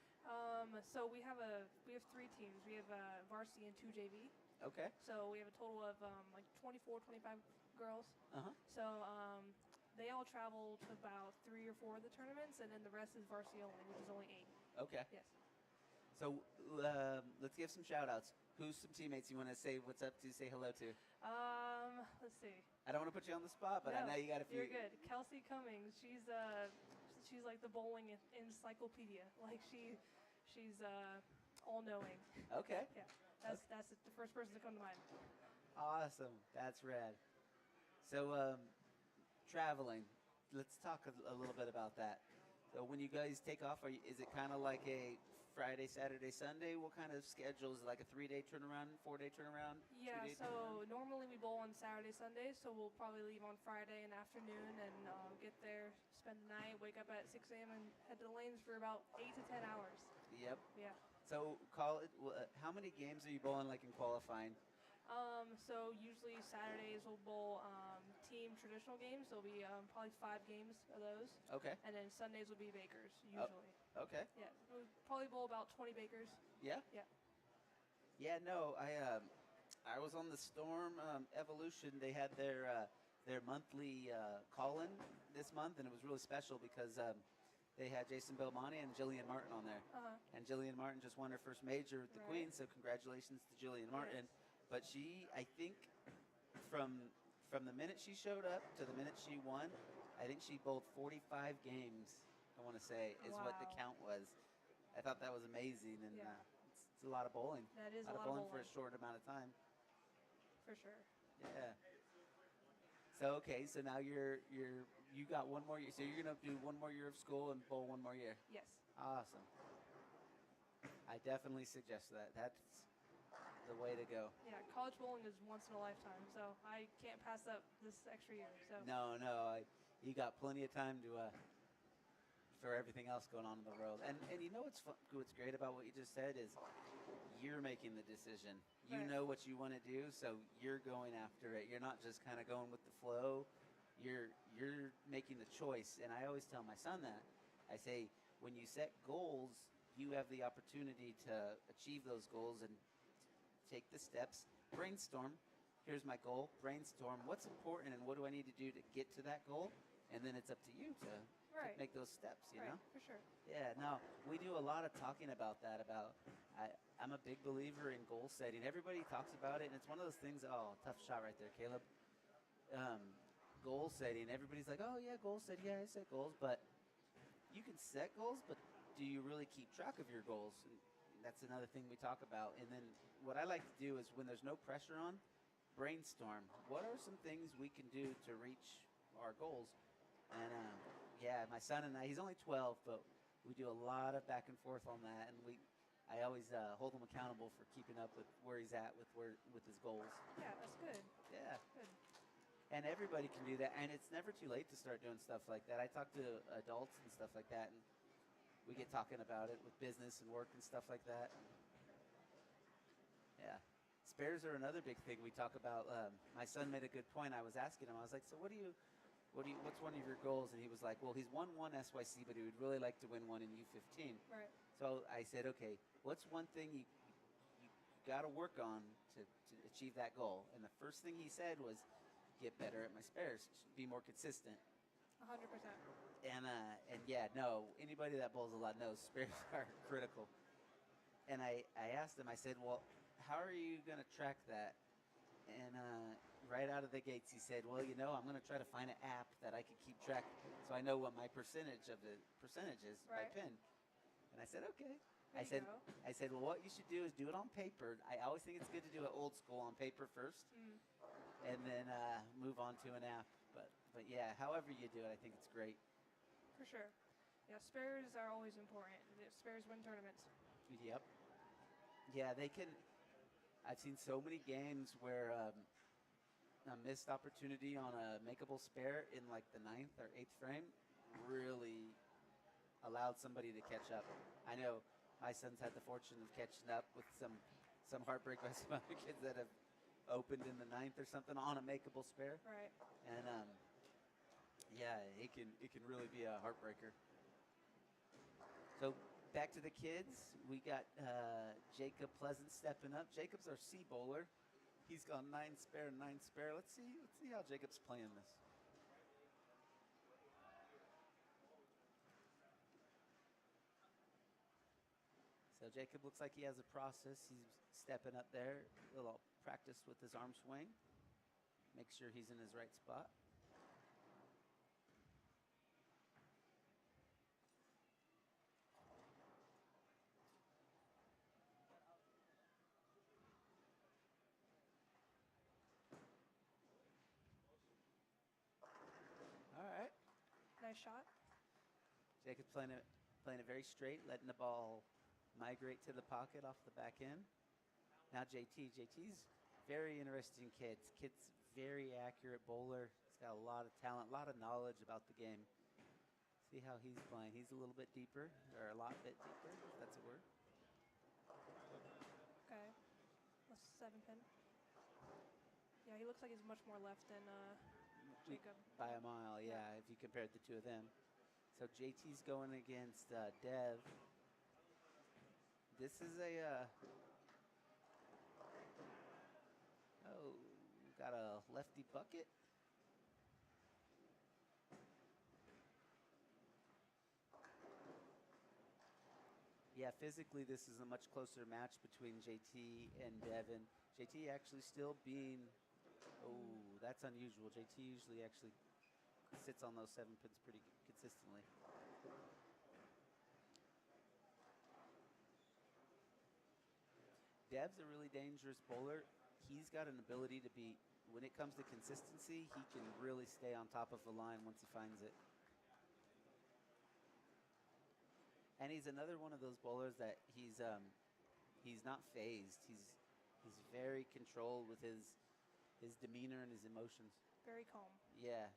So we have 3 teams. We have varsity and 2 JV. Okay. So we have a total of like 24, 25 girls. Uh-huh. So they all travel to about 3 or 4 of the tournaments, and then the rest is varsity only, which is only 8. Okay. Yes. So let's give some shout outs. Who's some teammates you want to say what's up to, say hello to? Let's see. I don't want to put you on the spot, but No, I know you got a few. You're good. Kelsey Cummings. She's like the bowling encyclopedia. Like she's all knowing. Okay. Yeah. That's the first person to come to mind. Awesome. That's rad. So traveling. Let's talk a little bit about that. So when you guys take off, is it kind of like a Friday, Saturday, Sunday? What kind of schedule is it? Like a 3-day turnaround, 4-day turnaround? Yeah, 2-day so turnaround? normally we bowl on Saturday, Sunday, so we'll probably leave on Friday in the afternoon and get there, spend the night, wake up at 6 a.m. and head to the lanes for about 8 to 10 hours. Yep. Yeah. So how many games are you bowling like in qualifying? So usually Saturdays we'll bowl team traditional games. There'll be probably 5 games of those. Okay. And then Sundays will be Bakers usually. Okay. Yeah, we'll probably bowl about 20 Bakers. Yeah. Yeah. Yeah. No, I was on the Storm Evolution. They had their monthly call-in this month, and it was really special because they had Jason Belmonte and Jillian Martin on there. And Jillian Martin just won her first major with the Right. Queen, so congratulations to Jillian Martin. Yes. But she, I think, from the minute she showed up to the minute she won, I think she bowled 45 games. I want to say is what the Wow. count was. I thought that was amazing, and Yeah. it's a lot of bowling. That is A lot of bowling for a short amount of time. For sure. Yeah. So okay, so now you got one more year. So you're gonna do one more year of school and bowl one more year. Yes. Awesome. I definitely suggest that. That's the way to go. Yeah, college bowling is once in a lifetime, so I can't pass up this extra year. So No, you got plenty of time to for everything else going on in the world. And you know what's great about what you just said is you're making the decision. You Right. know what you want to do, so you're going after it. You're not just kind of going with the flow. You're making the choice. And I always tell my son that. I say when you set goals, you have the opportunity to achieve those goals and take the steps. Brainstorm. Here's my goal. Brainstorm. What's important and what do I need to do to get to that goal? And then it's up to you to Right. make those steps, you right, know? for sure. Yeah, no, we do a lot of talking about that. I'm a big believer in goal setting. Everybody talks about it, and it's one of those things. Oh, tough shot right there, Caleb. Goal setting. Everybody's like, oh yeah, goal setting. Yeah, I set goals, but you can set goals, but do you really keep track of your goals? And that's another thing we talk about. And then what I like to do is when there's no pressure on, brainstorm. What are some things we can do to reach our goals? And yeah, my son and I, he's only 12, but we do a lot of back and forth on that, and I always hold him accountable for keeping up with where he's at with his goals. Yeah, that's good. Yeah. Good. And everybody can do that, and it's never too late to start doing stuff like that. I talk to adults and stuff like that, and we get talking about it with business and work and stuff like that. Yeah. Spares are another big thing we talk about. My son made a good point. I was asking him, I was like, so what's one of your goals? And he was like, well, he's won one SYC, but he would really like to win one in U15. Right. So I said, okay, what's one thing you got to work on to achieve that goal? And the first thing he said was, get better at my spares, be more consistent. 100%. And yeah, no, anybody that bowls a lot knows spares are critical. And I asked him, I said, well, how are you going to track that? And right out of the gates, he said, well, I'm going to try to find an app that I can keep track so I know what my percentage is by Right. pin. And I said, okay. There I you said, go. well, what you should do is do it on paper. I always think it's good to do it old school on paper first, and then move on to an app. But But yeah, however you do it, I think it's great. For sure. Yeah, spares are always important. The spares win tournaments. Yep. Yeah, they can. I've seen so many games where a missed opportunity on a makeable spare in like the 9th or 8th frame really allowed somebody to catch up. I know my son's had the fortune of catching up with some heartbreak by some other kids that have opened in the 9th or something on a makeable spare. Right. And yeah, it can really be a heartbreaker. So back to the kids, we got Jacob Pleasant stepping up. Jacob's our C bowler. He's gone 9 spare, 9 spare. Let's see how Jacob's playing this. So Jacob looks like he has a process. He's stepping up there. A little practice with his arm swing. Make sure he's in his right spot. All right. Nice shot. Jacob's playing it very straight, letting the ball migrate to the pocket off the back end. Now JT's very interesting kid. Kid's very accurate bowler. He's got a lot of talent, a lot of knowledge about the game. See how he's playing. He's a little bit deeper, or a lot bit deeper, if that's a word. Okay. That's 7 pin. Yeah, he looks like he's much more left than Jacob. By a mile, yeah, if you compared the two of them. So JT's going against Dev. This is got a lefty bucket. Yeah, physically this is a much closer match between JT and Devin. JT actually still being, that's unusual. JT usually actually sits on those 7 pins pretty consistently. Dev's a really dangerous bowler. He's got an ability to be, when it comes to consistency, he can really stay on top of the line once he finds it. And he's another one of those bowlers that he's not phased. He's very controlled with his demeanor and his emotions. Very calm. Yeah.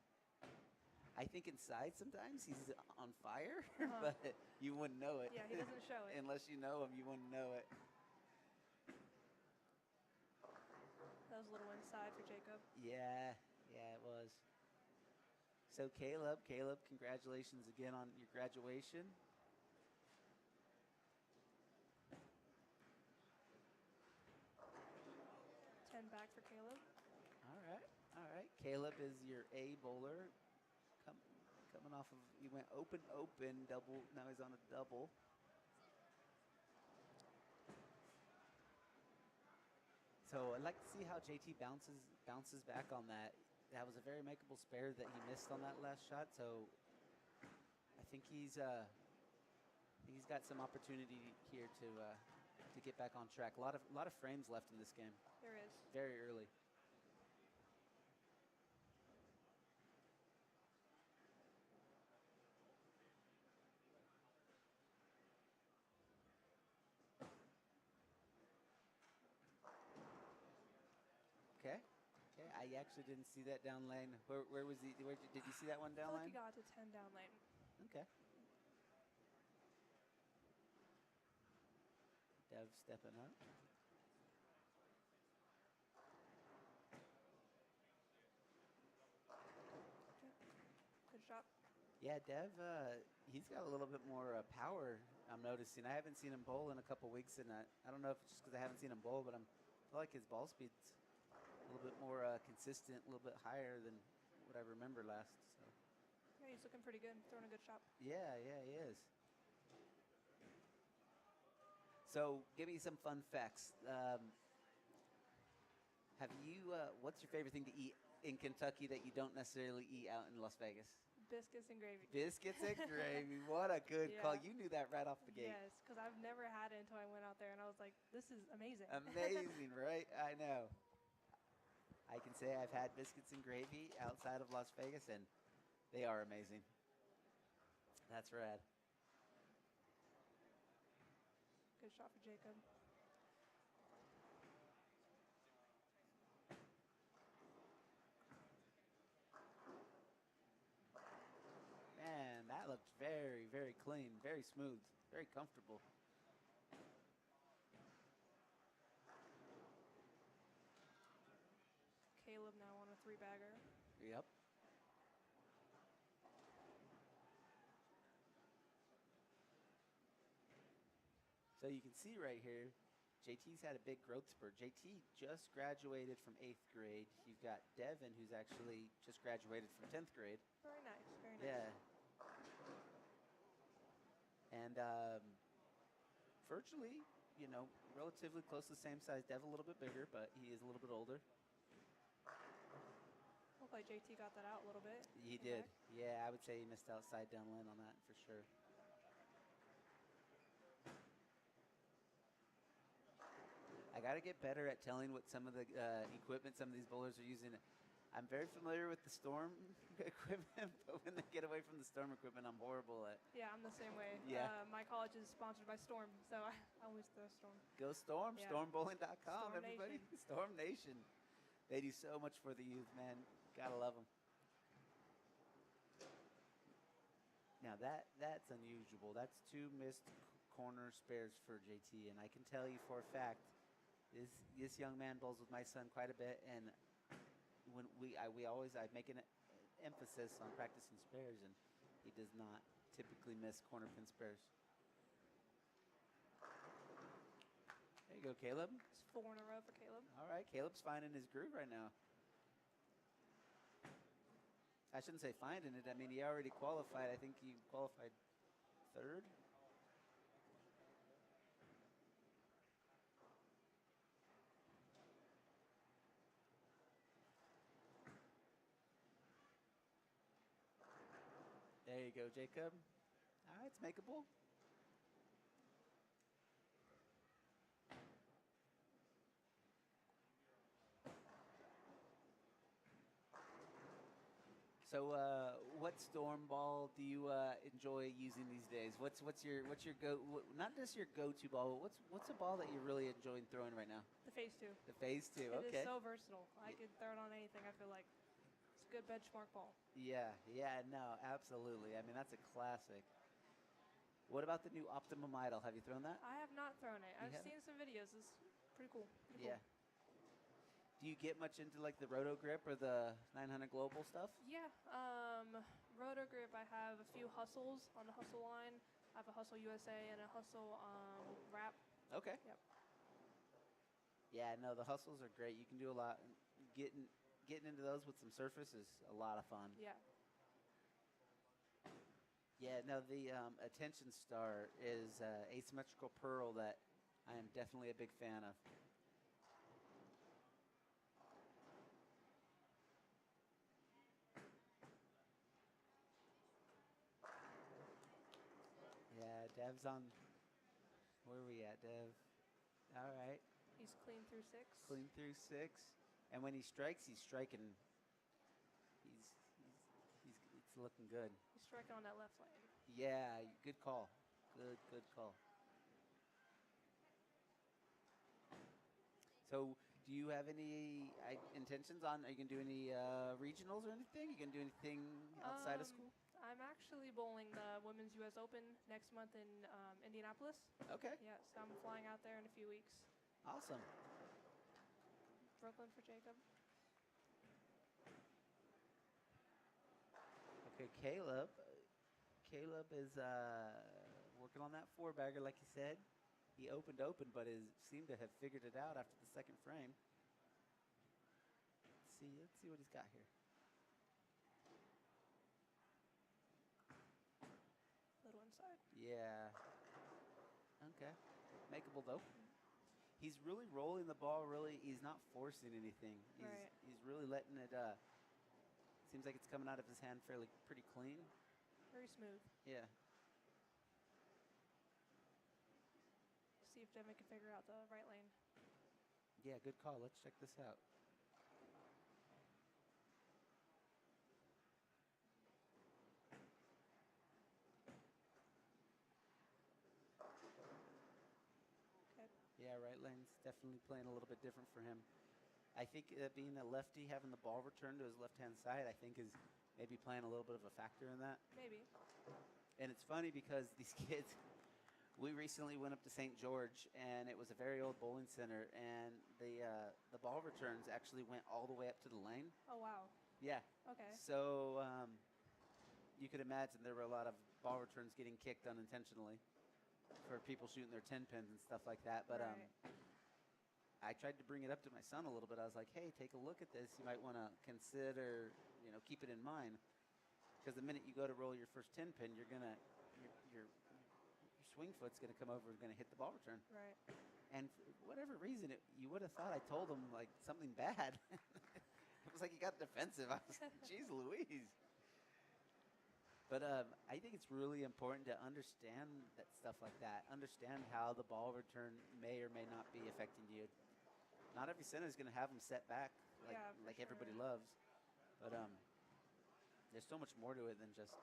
I think inside sometimes he's on fire, but you wouldn't know it. Yeah, he doesn't show it. Unless you know him, you wouldn't know it. That was a little inside for Jacob. Yeah, it was. So Caleb, congratulations again on your graduation. Back for Caleb. All right. Caleb is your A bowler. Coming off of, he went open, double. Now he's on a double. So I'd like to see how JT bounces back on that. That was a very makeable spare that he missed on that last shot. So I think he's got some opportunity here to get back on track. A lot of frames left in this game. There is. Very early. Okay. I actually didn't see that down lane. Where was he? Did you see that one down I feel like lane? he got to 10 down lane. Okay. Dev stepping up. Good shot. Yeah, Dev, he's got a little bit more power, I'm noticing. I haven't seen him bowl in a couple weeks, and I don't know if it's just because I haven't seen him bowl, but I feel like his ball speed's a little bit more consistent, a little bit higher than what I remember last. So. Yeah, he's looking pretty good, throwing a good shot. Yeah, he is. So, give me some fun facts. What's your favorite thing to eat in Kentucky that you don't necessarily eat out in Las Vegas? Biscuits and gravy. Biscuits and gravy. What a good call. You knew that right off the gate. Yes, because I've never had it until I went out there, and I was like, this is amazing. Amazing, right? I know. I can say I've had biscuits and gravy outside of Las Vegas, and they are amazing. That's rad. Good shot for Jacob. Man, that looked very, very clean, very smooth, very comfortable. Caleb now on a 3-bagger. Yep. So you can see right here, JT's had a big growth spurt. JT just graduated from 8th grade. You've got Devin, who's actually just graduated from 10th grade. Very nice, very nice. Yeah. And virtually, relatively close to the same size. Dev a little bit bigger, but he is a little bit older. Looked like JT got that out a little bit. He did. Yeah, I would say he missed out side down land on that for sure. I got to get better at telling what some of the equipment some of these bowlers are using. I'm very familiar with the Storm equipment, but when they get away from the Storm equipment, I'm horrible at. Yeah, I'm the same way. Yeah. My college is sponsored by Storm, so I always throw Storm. Go Storm, Yeah. stormbowling.com, Storm everybody. Nation. Storm Nation. They do so much for the youth, man. Gotta love them. Now that's unusual. That's 2 missed corner spares for JT, and I can tell you for a fact, this young man bowls with my son quite a bit, and when I make an emphasis on practicing spares, and he does not typically miss corner pin spares. There you go, Caleb. It's 4 in a row for Caleb. All right, Caleb's finding his groove right now. I shouldn't say finding it. I mean, he already qualified. I think he qualified 3rd. There you go, Jacob. All right, it's makeable. So, what storm ball do you enjoy using these days? What's your not just your go-to ball, but what's a ball that you're really enjoying throwing right now? The phase 2. The phase 2. It Okay. is so versatile. I could throw it on anything. I feel like it's a good benchmark ball. Yeah. No, absolutely. I mean, that's a classic. What about the new Optimum Idol? Have you thrown that? I have not thrown it. I've haven't? seen some videos. It's pretty cool. Pretty Yeah. Cool. Do you get much into like the Roto Grip or the 900 Global stuff? Yeah. Roto Grip, I have a few hustles on the hustle line. I have a Hustle USA and a Hustle wrap. Okay. Yep. Yeah, no, the hustles are great. You can do a lot. Getting into those with some surface is a lot of fun. Yeah. Yeah, no, the Attention Star is asymmetrical pearl that I am definitely a big fan of. Yeah, Dev's on. Where are we at, Dev? All right. He's clean through 6. Clean through 6. And when he strikes, he's striking. It's looking good. He's striking on that left lane. Yeah, good call. Good call. So, do you have any intentions on? Are you gonna do any regionals or anything? You gonna do anything outside of school? I'm actually bowling the Women's U.S. Open next month in Indianapolis. Okay. Yeah, so I'm flying out there in a few weeks. Awesome. Brooklyn for Jacob. Okay, Caleb. Caleb is working on that 4-bagger, like he said. He opened, but seemed to have figured it out after the second frame. Let's see what he's got here. Little inside. Yeah. Okay. Makeable though. He's really rolling the ball. He's not forcing anything. He's really letting it. Seems like it's coming out of his hand pretty clean. Very smooth. Yeah. See if Devin can figure out the right lane. Yeah, good call. Let's check this out. right lane's definitely playing a little bit different for him. I think being a lefty, having the ball returned to his left-hand side, I think is maybe playing a little bit of a factor in that. Maybe. And it's funny because these kids, we recently went up to St. George, and it was a very old bowling center, and the ball returns actually went all the way up to the lane. Oh, wow. Yeah. Okay. So you could imagine there were a lot of ball returns getting kicked unintentionally for people shooting their 10 pins and stuff like that. But Right. I tried to bring it up to my son a little bit. I was like, hey, take a look at this. You might want to consider, keep it in mind. Because the minute you go to roll your first 10 pin, your swing foot's going to come over and going to hit the ball return. Right. And for whatever reason, you would have thought I told him, like, something bad. It was like he got defensive. I was like, geez Louise. But I think it's really important to understand that stuff like that. Understand how the ball return may or may not be affecting you. Not every center is going to have them set back like everybody loves. But there's so much more to it than just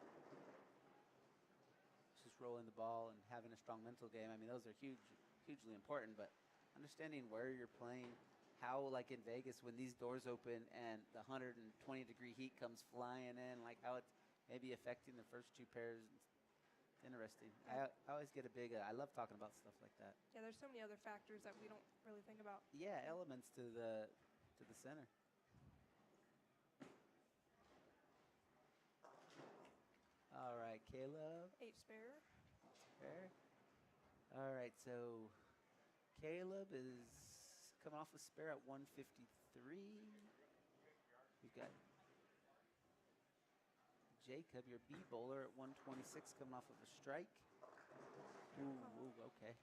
rolling the ball and having a strong mental game. I mean, those are hugely important. But understanding where you're playing, how, like in Vegas, when these doors open and the 120-degree heat comes flying in, like how it's maybe affecting the first two pairs. Interesting. I always get a big, I love talking about stuff like that. Yeah, there's so many other factors that we don't really think about. Yeah, elements to the center. All right, Caleb. 8 spare. Fair. All right, so Caleb is coming off a spare at 153. We've got Jacob, your B bowler, at 126, coming off of a strike. Ooh, okay.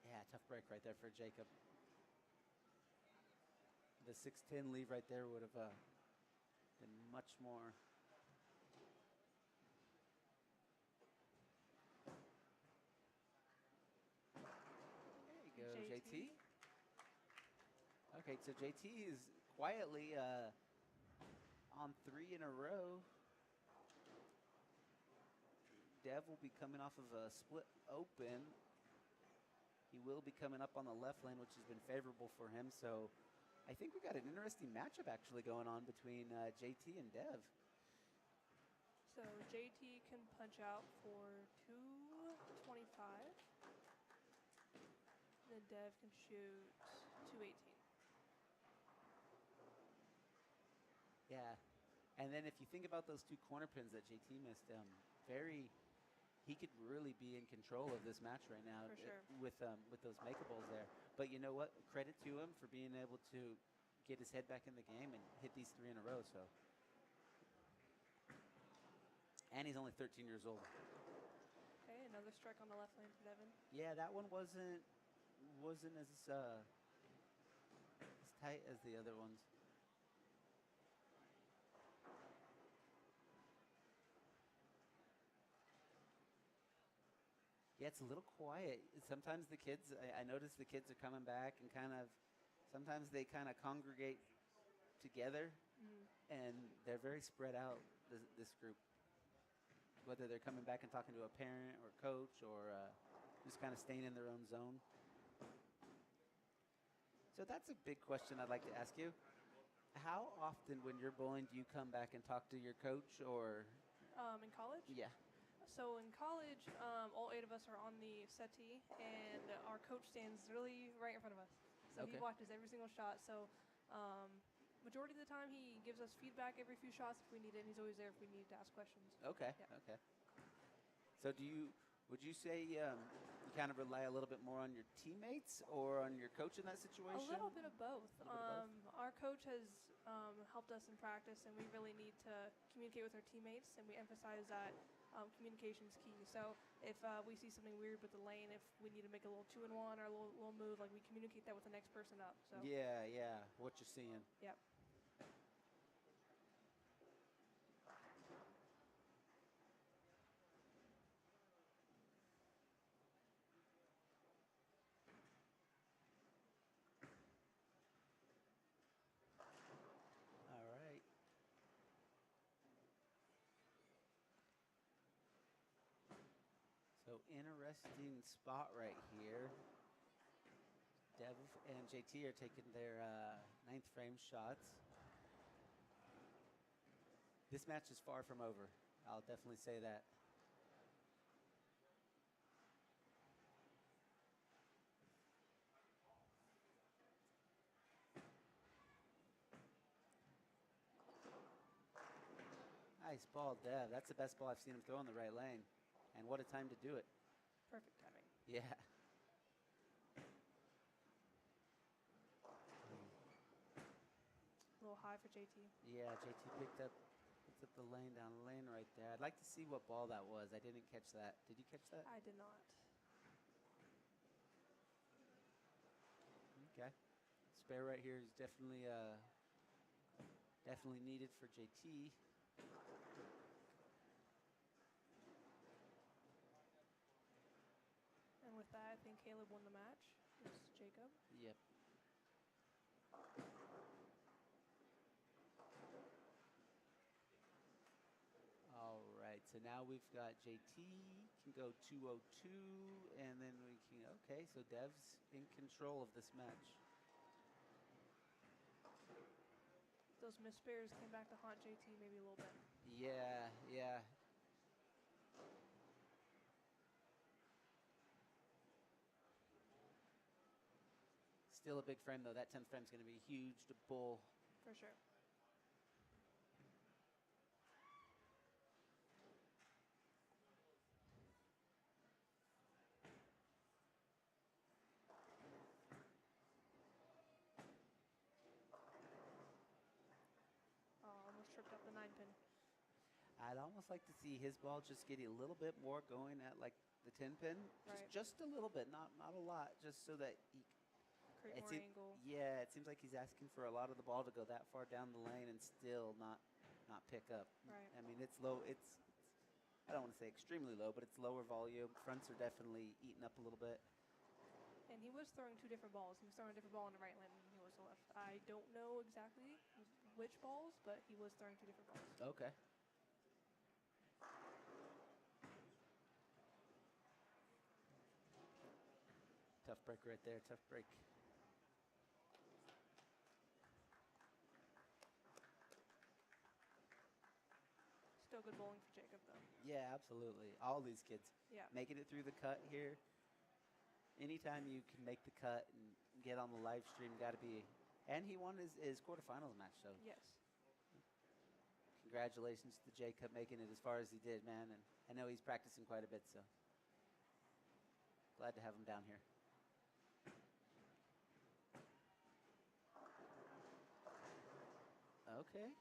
Yeah, tough break right there for Jacob. The 6'10" leave right there would have been much more. There you go, JT. Okay, so JT is quietly on 3 in a row. Dev will be coming off of a split open. He will be coming up on the left lane, which has been favorable for him. So I think we got an interesting matchup actually going on between JT and Dev. So JT can punch out for 225. Then Dev can shoot 218. Yeah. And then if you think about those 2 corner pins that JT missed, he could really be in control of this match right now. For sure. With those makeables there. But you know what? Credit to him for being able to get his head back in the game and hit these 3 in a row. So, and he's only 13 years old. Okay, another strike on the left lane for Devin. Yeah, that one wasn't as tight as the other ones. Yeah, it's a little quiet. Sometimes the kids, I notice the kids are coming back and sometimes they kind of congregate together, and they're very spread out, this group. Whether they're coming back and talking to a parent or coach or just kind of staying in their own zone. So that's a big question I'd like to ask you. How often when you're bowling do you come back and talk to your coach or? In college? Yeah. So in college, all 8 of us are on the settee, and our coach stands really right in front of us. So he watches every single shot. So majority of the time, he gives us feedback every few shots if we need it, and he's always there if we need to ask questions. Okay, Yeah. okay. So would you say you kind of rely a little bit more on your teammates or on your coach in that situation? A little bit of both. Both? Our coach has helped us in practice, and we really need to communicate with our teammates, and we emphasize that communication is key. So if we see something weird with the lane, if we need to make a little 2-in-1 or a little move, like we communicate that with the next person up. So Yeah, what you're seeing. Yep. All right. So So interesting spot right here. Dev and JT are taking their ninth frame shots. This match is far from over. I'll definitely say that. Nice ball, Dev. That's the best ball I've seen him throw in the right lane. And what a time to do it. Perfect timing. Yeah. A little high for JT. Yeah, JT picked up the lane down the lane right there. I'd like to see what ball that was. I didn't catch that. Did you catch that? I did not. Okay. Spare right here is definitely needed for JT. And with that, I think Caleb won the match. It's Jacob. Yep. All right, so now we've got JT can go 202, and then we can, okay, so Dev's in control of this match. Those missed spares came back to haunt JT maybe a little bit. Yeah, yeah. Still a big frame, though. That 10th frame is going to be huge to pull. For sure. Almost tripped up the 9-pin. I'd almost like to see his ball just getting a little bit more going at like the 10-pin. Right. Just a little bit, not a lot, just so that he Create more angle. Yeah, it seems like he's asking for a lot of the ball to go that far down the lane and still not pick up. Right. I mean, it's low. It's I don't want to say extremely low, but it's lower volume. Fronts are definitely eating up a little bit. And he was throwing two different balls. He was throwing a different ball in the right lane and he was the left. I don't know exactly which balls, but he was throwing two different balls. Okay. Tough break right there. Tough break. Still good bowling for Jacob, though. Yeah, absolutely. All these kids Yeah. making it through the cut here. Anytime you can make the cut and get on the live stream, got to be. And he won his quarterfinals match, so Yes. congratulations to Jacob making it as far as he did, man. And I know he's practicing quite a bit, so glad to have him down here. Okay.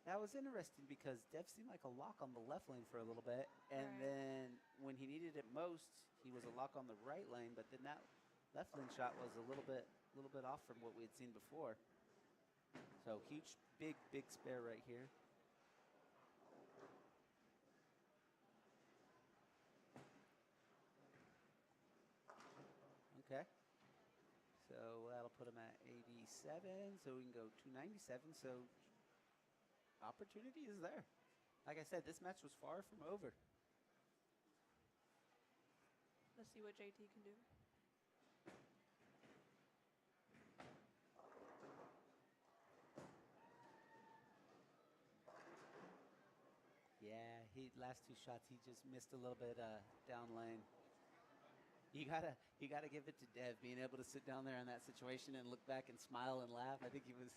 That was interesting because Dev seemed like a lock on the left lane for a little bit, and Right. then when he needed it most, he was a lock on the right lane. But then that left lane shot was a little bit off from what we had seen before. So huge, big spare right here. Okay. So that'll put him at 87. So we can go 297. So opportunity is there. Like I said, this match was far from over. Let's see what JT can do. Yeah, last two shots he just missed a little bit down lane. You gotta give it to Dev being able to sit down there in that situation and look back and smile and laugh. I think he was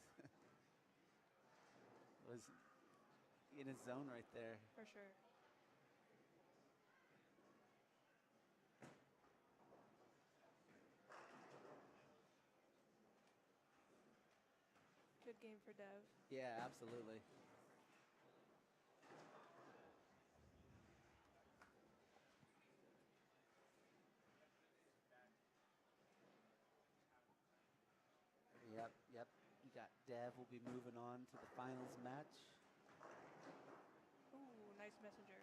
was in his zone right there. For sure. Good game for Dev. Yeah, absolutely. Yep. You got Dev will be moving on to the finals match. Ooh, nice messenger.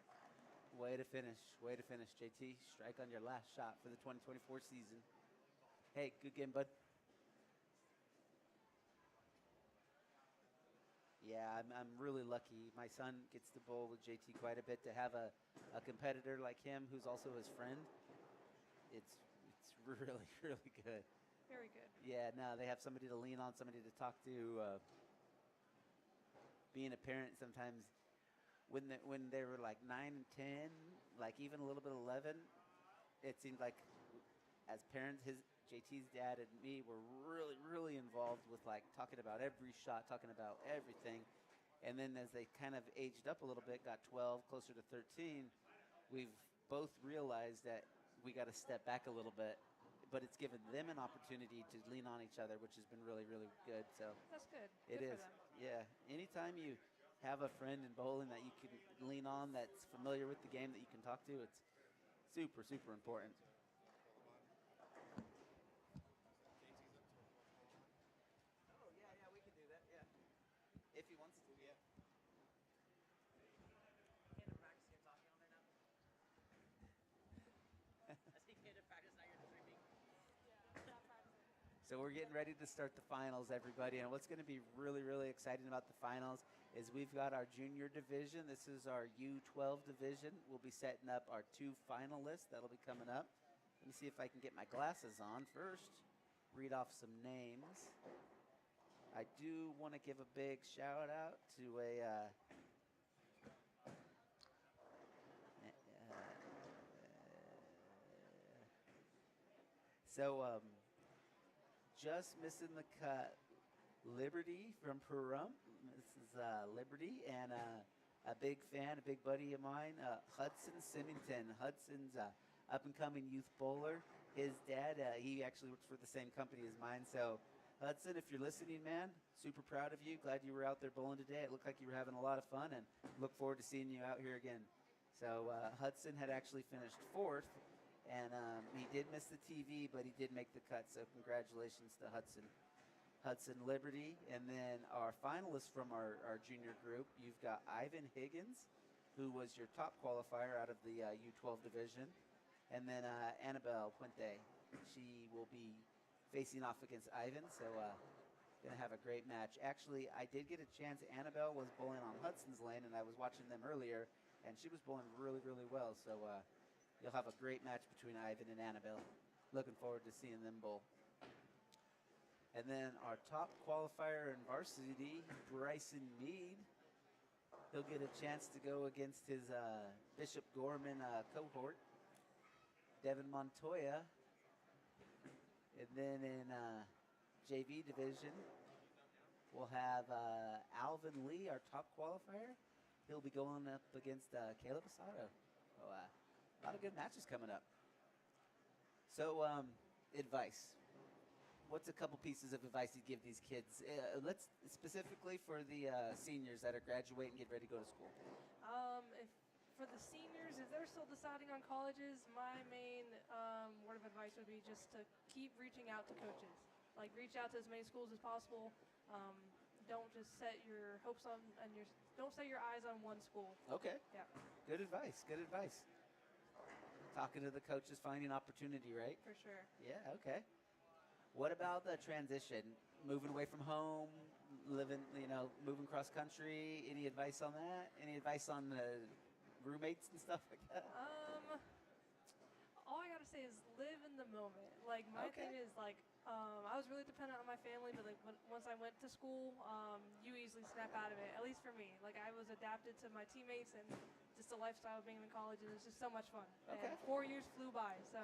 Way to finish, JT. Strike on your last shot for the 2024 season. Hey, good game, bud. Yeah, I'm really lucky. My son gets to bowl with JT quite a bit. To have a competitor like him who's also his friend, it's really, really good. Very good. Yeah, no, they have somebody to lean on, somebody to talk to. Being a parent sometimes, when they were like 9 and 10, like even a little bit 11, it seemed like as parents, JT's dad and me were really, really involved with like talking about every shot, talking about everything. And then as they kind of aged up a little bit, got 12, closer to 13, we've both realized that we got to step back a little bit. But it's given them an opportunity to lean on each other, which has been really, really good. So That's good. it Good is. for them. Yeah. Anytime you have a friend in bowling that you can lean on, that's familiar with the game, that you can talk to, it's super, super important. Oh, yeah, yeah, we can do that, yeah. If he wants to, yeah. So we're getting ready to start the finals, everybody. And what's going to be really, really exciting about the finals is we've got our junior division. This is our U12 division. We'll be setting up our 2 finalists. That'll be coming up. Let me see if I can get my glasses on first. Read off some names. I do want to give a big shout out to just missing the cut, Liberty from Pahrump. This is Liberty, and a big fan, a big buddy of mine, Hudson Symington. Hudson's up-and-coming youth bowler. His dad, he actually works for the same company as mine. So, Hudson, if you're listening, man, super proud of you. Glad you were out there bowling today. It looked like you were having a lot of fun, and look forward to seeing you out here again. So, Hudson had actually finished 4th. And he did miss the TV, but he did make the cut. So congratulations to Hudson Liberty. And then our finalists from our junior group, you've got Ivan Higgins, who was your top qualifier out of the U12 division. And then Annabelle Puente. She will be facing off against Ivan. So going to have a great match. Actually, I did get a chance. Annabelle was bowling on Hudson's lane, and I was watching them earlier. And she was bowling really, really well. So you'll have a great match between Ivan and Annabelle. Looking forward to seeing them bowl. And then our top qualifier in varsity, Bryson Mead. He'll get a chance to go against his Bishop Gorman cohort, Devin Montoya. And then in JV division, we'll have Alvin Lee, our top qualifier. He'll be going up against Caleb Asado. So, a lot of good matches coming up. So, advice. What's a couple pieces of advice you'd give these kids? Let's specifically for the seniors that are graduating and get ready to go to school. For the seniors, if they're still deciding on colleges, my main word of advice would be just to keep reaching out to coaches. Like, reach out to as many schools as possible. Don't just set your hopes on and don't set your eyes on one school. Okay. Yeah. Good advice. Good advice. Talking to the coaches, finding opportunity, right? For sure. Yeah, okay. What about the transition? Moving away from home, living, moving cross country. Any advice on that? Any advice on roommates and stuff like that? All I gotta say is live in the moment. Like, my thing is, like, I was really dependent on my family, but like once I went to school, you easily snap out of it. At least for me, like, I was adapted to my teammates and just the lifestyle of being in college, and it's just so much fun. Okay. And 4 years flew by, so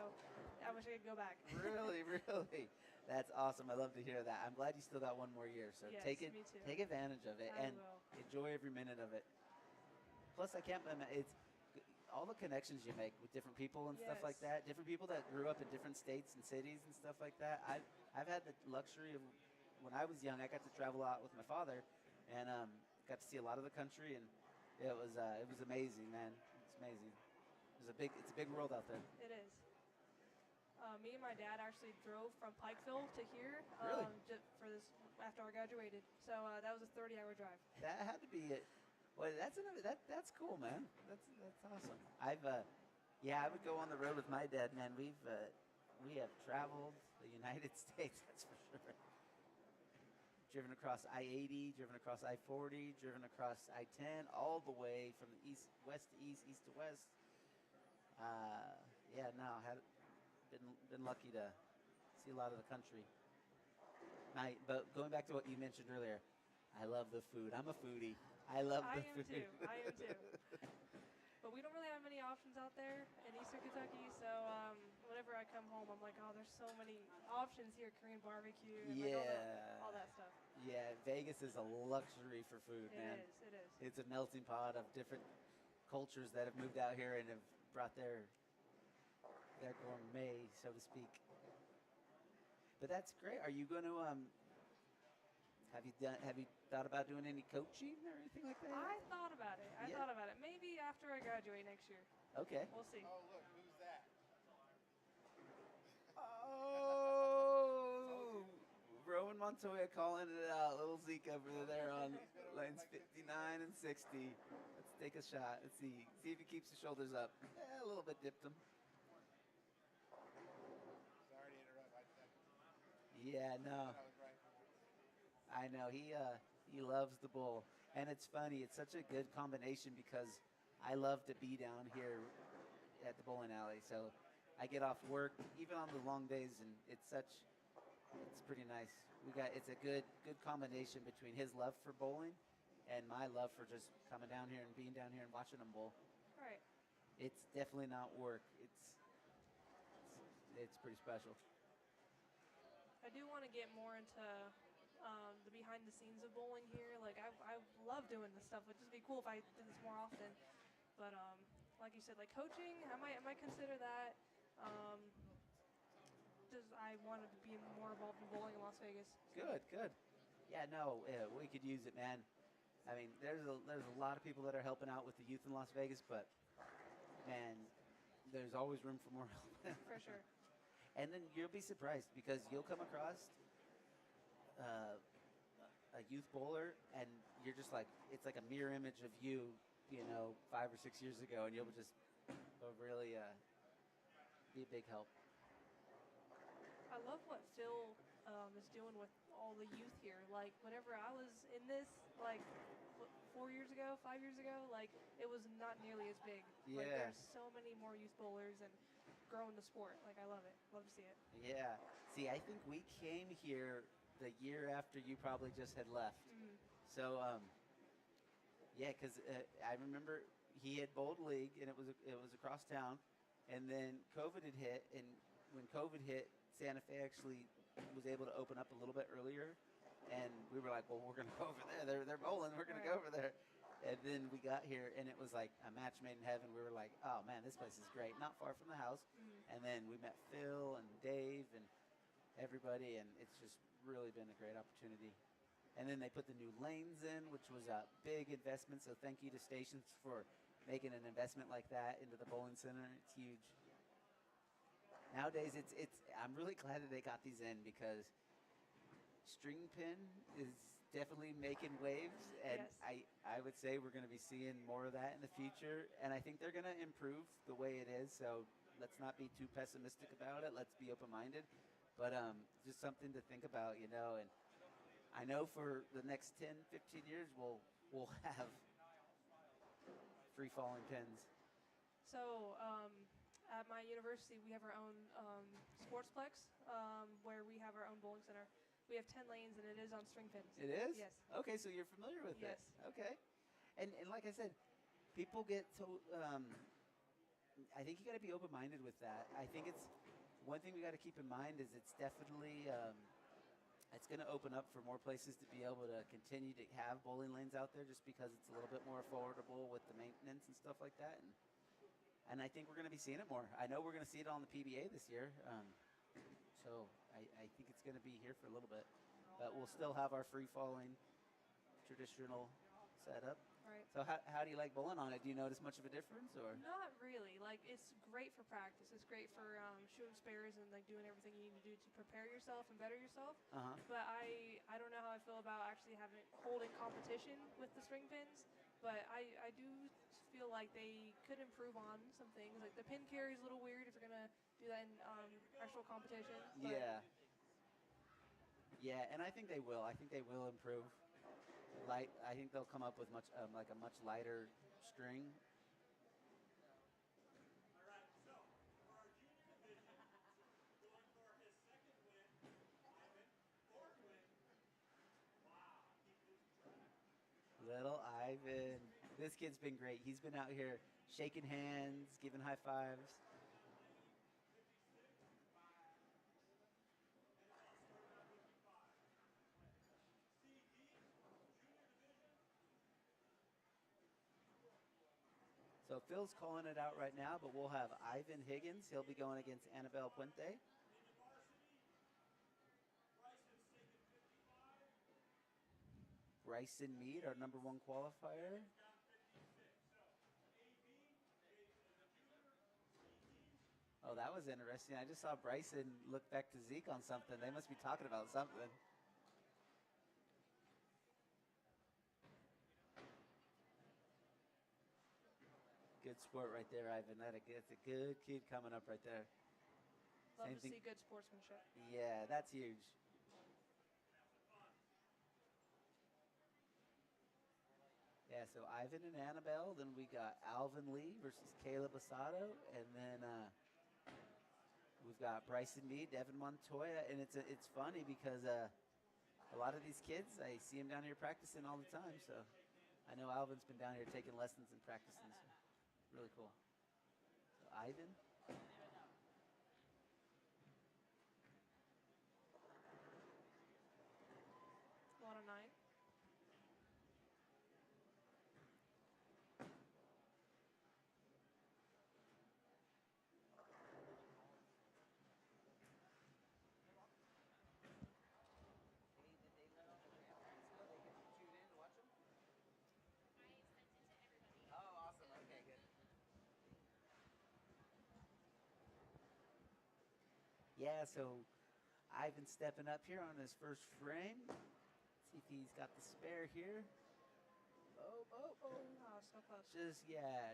I wish I could go back. Really, really. That's awesome. I love to hear that. I'm glad you still got one more year. So Yes, take it, me too. take advantage of it, I and will. enjoy every minute of it. Plus, I can't. It's all the connections you make with different people and stuff like Yes. that. Different people that grew up in different states and cities and stuff like that. I've had the luxury of, when I was young, I got to travel a lot with my father, and got to see a lot of the country, and it was amazing, man. It's amazing. It's a big world out there. It is. Me and my dad actually drove from Pikeville to here. Really? Just for this after I graduated. So that was a 30-hour drive. That had to be it. Well, that's cool, man. That's awesome. I would go on the road with my dad, man. We have traveled the United States, that's for sure. driven across I-80, driven across I-40, driven across I-10, all the way from the west to east, east to west. Yeah, no, had been lucky to see a lot of the country. But going back to what you mentioned earlier, I love the food. I'm a foodie. I love the food. I am too. But we don't really have many options out there in Eastern Kentucky, so whenever I come home, I'm like, oh, there's so many options here, Korean barbecue, and like all that stuff. Yeah, Vegas is a luxury for food, man. It is. It's a melting pot of different cultures that have moved out here and have brought their gourmet, so to speak. But that's great. Are you going to have you thought about doing any coaching or anything like that? I thought about it. Maybe after I graduate next year. Okay. We'll see. Oh, look, who's that? Oh, Roman Montoya calling it out. Little Zeke over there on lanes 59 and 60. Let's take a shot. Let's see if he keeps his shoulders up. A little bit dipped him. Sorry to interrupt. Yeah, no. I was right. I know he loves the bull, and it's funny. It's such a good combination because I love to be down here at the bowling alley. So I get off work even on the long days, and it's pretty nice. It's a good combination between his love for bowling and my love for just coming down here and being down here and watching him bowl. Right. It's definitely not work. It's pretty special. I do want to get more into the behind the scenes of bowling here. Like I love doing this stuff. It'd just be cool if I did this more often. But like you said, like coaching, I might consider that. Just I wanted to be more involved in bowling in Las Vegas. Good. Yeah, no, we could use it, man. I mean, there's a lot of people that are helping out with the youth in Las Vegas, but man, there's always room for more help. For sure. And then you'll be surprised because you'll come across a youth bowler, and you're just like, it's like a mirror image of you, 5 or 6 years ago, and you'll just really be a big help. I love what Phil is doing with all the youth here. Like, whenever I was in this, like, 4 years ago, 5 years ago, like, it was not nearly as big. Yeah. Like, there's so many more youth bowlers and growing the sport. Like, I love it. Love to see it. Yeah. See, I think we came here the year after you probably just had left. Mm. So, yeah, because I remember he had bowled league, and it was across town, and then COVID had hit, and when COVID hit, Santa Fe actually was able to open up a little bit earlier, and we were like, well, we're going to go over there. They're bowling. We're going to go over there. And then we got here, and it was like a match made in heaven. We were like, oh, man, this place is great. Not far from the house. Mm. And then we met Phil and Dave and everybody, and it's just really been a great opportunity. And then they put the new lanes in, which was a big investment. So thank you to Stations for making an investment like that into the bowling center. It's huge. Nowadays, I'm really glad that they got these in because string pin is definitely making waves, and yes. I would say we're going to be seeing more of that in the future, and I think they're going to improve the way it is, so let's not be too pessimistic about it. Let's be open-minded, but just something to think about, and I know for the next 10, 15 years we'll have free-falling pins. So, at my university, we have our own sportsplex where we have our own bowling center. We have 10 lanes, and it is on string pins. It is? Yes. Okay, so you're familiar with it. Yes. Okay. And like I said, people get so I think you got to be open-minded with that. I think it's one thing we got to keep in mind is it's definitely it's going to open up for more places to be able to continue to have bowling lanes out there just because it's a little bit more affordable with the maintenance and stuff like that. And I think we're going to be seeing it more. I know we're going to see it on the PBA this year. So I think it's going to be here for a little bit. But we'll still have our free-falling traditional setup. Right. So how do you like bowling on it? Do you notice much of a difference, or? Not really. Like, it's great for practice. It's great for shooting spares and like doing everything you need to do to prepare yourself and better yourself. Uh-huh. But I don't know how I feel about actually holding competition with the string pins. But I do feel like they could improve on some things. Like the pin carry is a little weird if you're gonna do that in actual competition. But Yeah, and I think they will. I think they will improve. I think they'll come up with like a much lighter string. Little Ivan. This kid's been great. He's been out here shaking hands, giving high fives. So Phil's calling it out right now, but we'll have Ivan Higgins. He'll be going against Annabelle Puente. Bryson Mead, our number 1 qualifier. Oh, that was interesting. I just saw Bryson look back to Zeke on something. They must be talking about something. Good sport right there, Ivan. That's a good kid coming up right there. Love to see good sportsmanship. Yeah, that's huge. Yeah, so Ivan and Annabelle. Then we got Alvin Lee versus Caleb Asado. And then we've got Bryson Mead, Devin Montoya. And it's funny because a lot of these kids, I see them down here practicing all the time. So I know Alvin's been down here taking lessons and practicing. So really cool. So Ivan. A lot of 9. Yeah, so Ivan's stepping up here on his first frame. See if he's got the spare here. Oh, so close.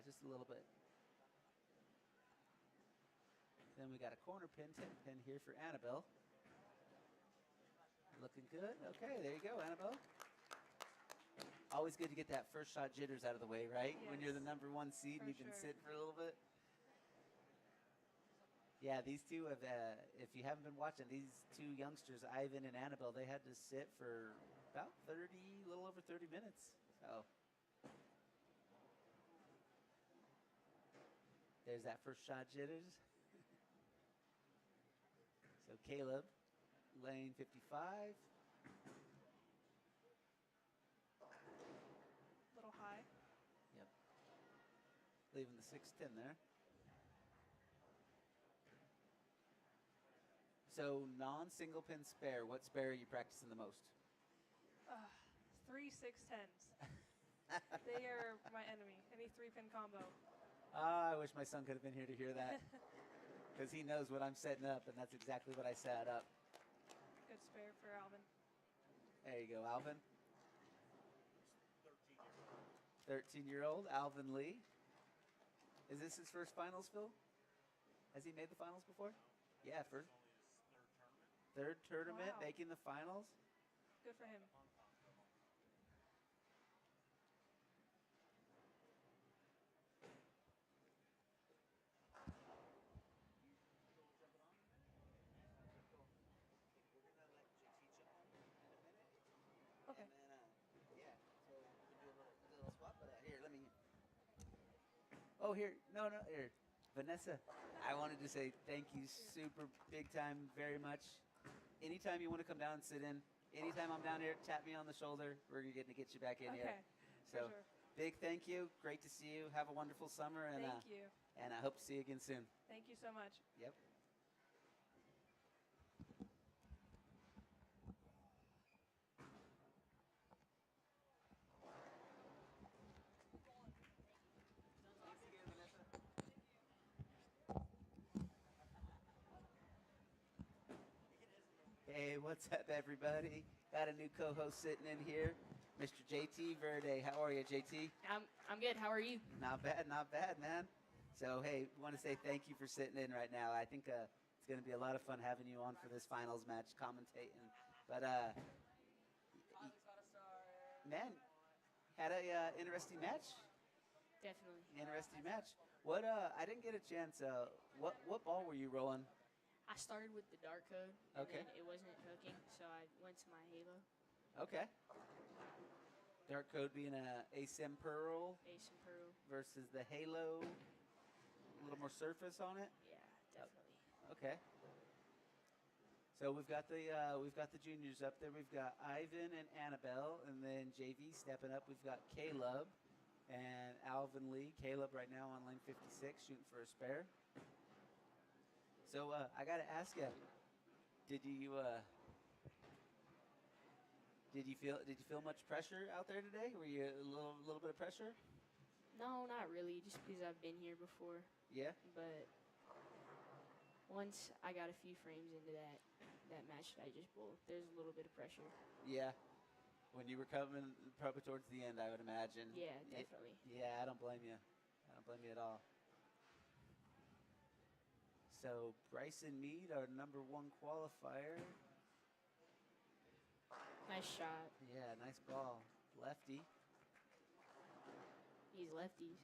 just a little bit. Then we got a corner pin, 10 pin here for Annabelle. Looking good. Okay, there you go, Annabelle. Always good to get that first shot jitters out of the way, right? Yes. When you're the number 1 seed and you can sit for a little bit. Yeah, these two have, if you haven't been watching, these two youngsters, Ivan and Annabelle, they had to sit for about a little over 30 minutes. So there's that first shot jitters. So Caleb, lane 55. Little high. Yep. Leaving the 610 there. So non-single pin spare, what spare are you practicing the most? 3 610s. They are my enemy. Any 3-pin combo. I wish my son could have been here to hear that. Because he knows what I'm setting up, and that's exactly what I set up. Good spare for Alvin. There you go, Alvin. 13-year-old Alvin Lee. Is this his first finals, Phil? Has he made the finals before? Yeah, first. Third tournament, Wow. making the finals. Good for him. Okay. And then, yeah, so we can do a little swap. But here, let me. Oh, here, no, here, Vanessa. I wanted to say thank you, super big time, very much. Anytime you want to come down and sit in, anytime I'm down here, tap me on the shoulder. We're going to get you back in here. Okay. So, For sure. big thank you. Great to see you. Have a wonderful summer. And, Thank you. And I hope to see you again soon. Thank you so much. Yep. Hey, what's up, everybody? Got a new co-host sitting in here, Mr. JT Verde. How are you, JT? I'm good. How are you? Not bad, man. So, hey, want to say thank you for sitting in right now. I think it's going to be a lot of fun having you on for this finals match, commentating. But man, had a interesting match. Definitely. Interesting match. What I didn't get a chance. What ball were you rolling? I started with the dark code, and Okay. then it wasn't hooking, so I went to my Halo, Okay. Dark code being a Asem Pearl Ace and Pearl. versus the Halo. A little more surface on it. Yeah, definitely. Okay. So we've got the juniors up there. We've got Ivan and Annabelle, and then JV stepping up. We've got Caleb and Alvin Lee. Caleb right now on lane 56, shooting for a spare. So I got to ask you, did you feel much pressure out there today? Were you a little bit of pressure? No, not really, just because I've been here before. Yeah. But once I got a few frames into that match that I just bowled, there's a little bit of pressure. Yeah. When you were coming probably towards the end, I would imagine. Yeah, definitely. Yeah, I don't blame you. I don't blame you at all. So Bryson Mead, our number 1 qualifier. Nice shot. Yeah, nice ball. Lefty. These lefties.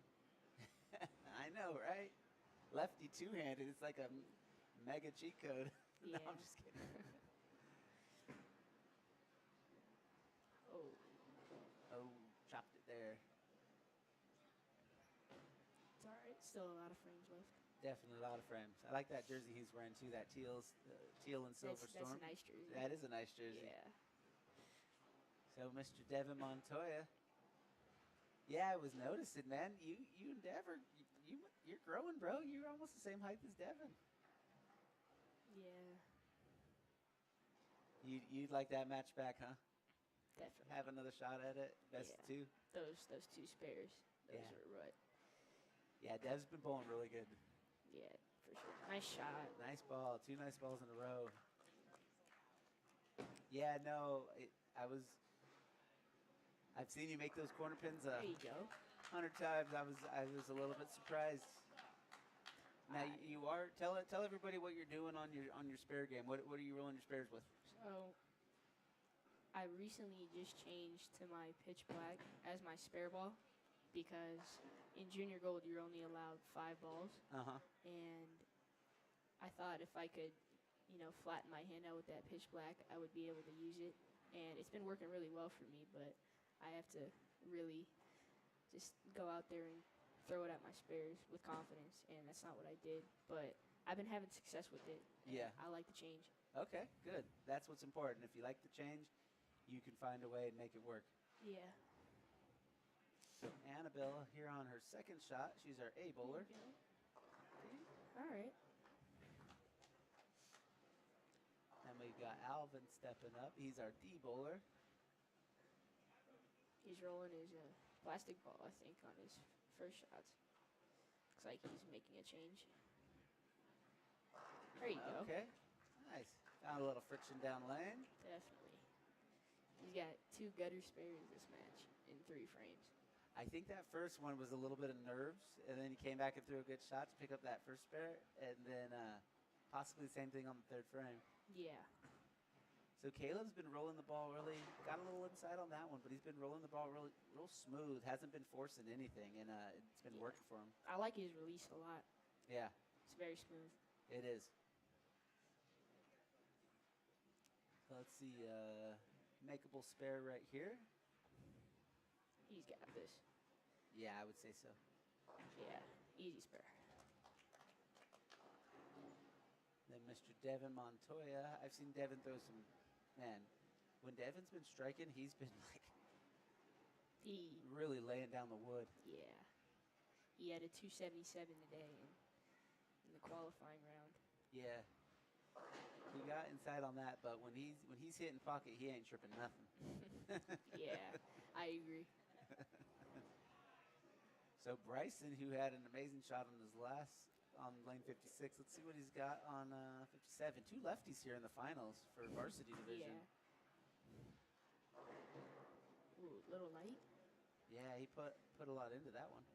I know, right? Lefty two-handed. It's like a mega cheat code. No, Yeah. I'm just kidding. Oh, Oh, chopped it there. it's all right. Still a lot of frames left. Definitely a lot of frames. I like that jersey he's wearing too. That teal and silver That's storm. a nice jersey. That is a nice jersey. Yeah. So Mr. Devin Montoya. Yeah, I was noticing, man. You Endeavor, you're growing, bro. You're almost the same height as Devin. Yeah, You'd like that match back, huh? definitely. Have another shot at it. Best of two. Those two spares. Those Yeah. are right. Yeah, Dev's been bowling really good. Yeah, for sure. Nice shot. Nice ball. 2 nice balls in a row. Yeah, no, I've seen you make those corner pins There you go. 100 times. I was a little bit surprised. Now you are tell everybody what you're doing on your spare game. What are you rolling your spares with? So, I recently just changed to my pitch black as my spare ball because in junior gold you're only allowed 5 balls, and I thought if I could, flatten my hand out with that pitch black, I would be able to use it, and it's been working really well for me. But I have to really just go out there and throw it at my spares with confidence, and that's not what I did. But I've been having success with it. Yeah. I like the change. Okay, good. That's what's important. If you like the change, you can find a way and make it work. Yeah. So Annabelle here on her second shot. She's our A bowler. All right. And we've got Alvin stepping up. He's our D bowler. He's rolling his plastic ball, I think, on his first shots. Looks like he's making a change. There you go. Okay, nice. Found a little friction down lane. Definitely. He's got 2 gutter spares this match in 3 frames. I think that first one was a little bit of nerves, and then he came back and threw a good shot to pick up that first spare, and then possibly the same thing on the 3rd frame. Yeah. So Caleb's been rolling the ball really, got a little inside on that one, but he's been rolling the ball real smooth, hasn't been forcing anything, and it's been working for him. I like his release a lot. Yeah, It's very smooth. it is. So let's see, makeable spare right here. He's got this. Yeah, I would say so. Yeah. Easy spare. Then Mr. Devin Montoya. I've seen Devin throw some, man, when Devin's been striking, he's been like He, really laying down the wood. yeah. He had a 277 today in the qualifying round. Yeah. He got inside on that, but when he's hitting pocket, he ain't tripping nothing. Yeah, I agree. So Bryson, who had an amazing shot on his last on lane 56. Let's see what he's got on 57. 2 lefties here in the finals for varsity division. Yeah. Ooh, little light. Yeah, he put a lot into that one.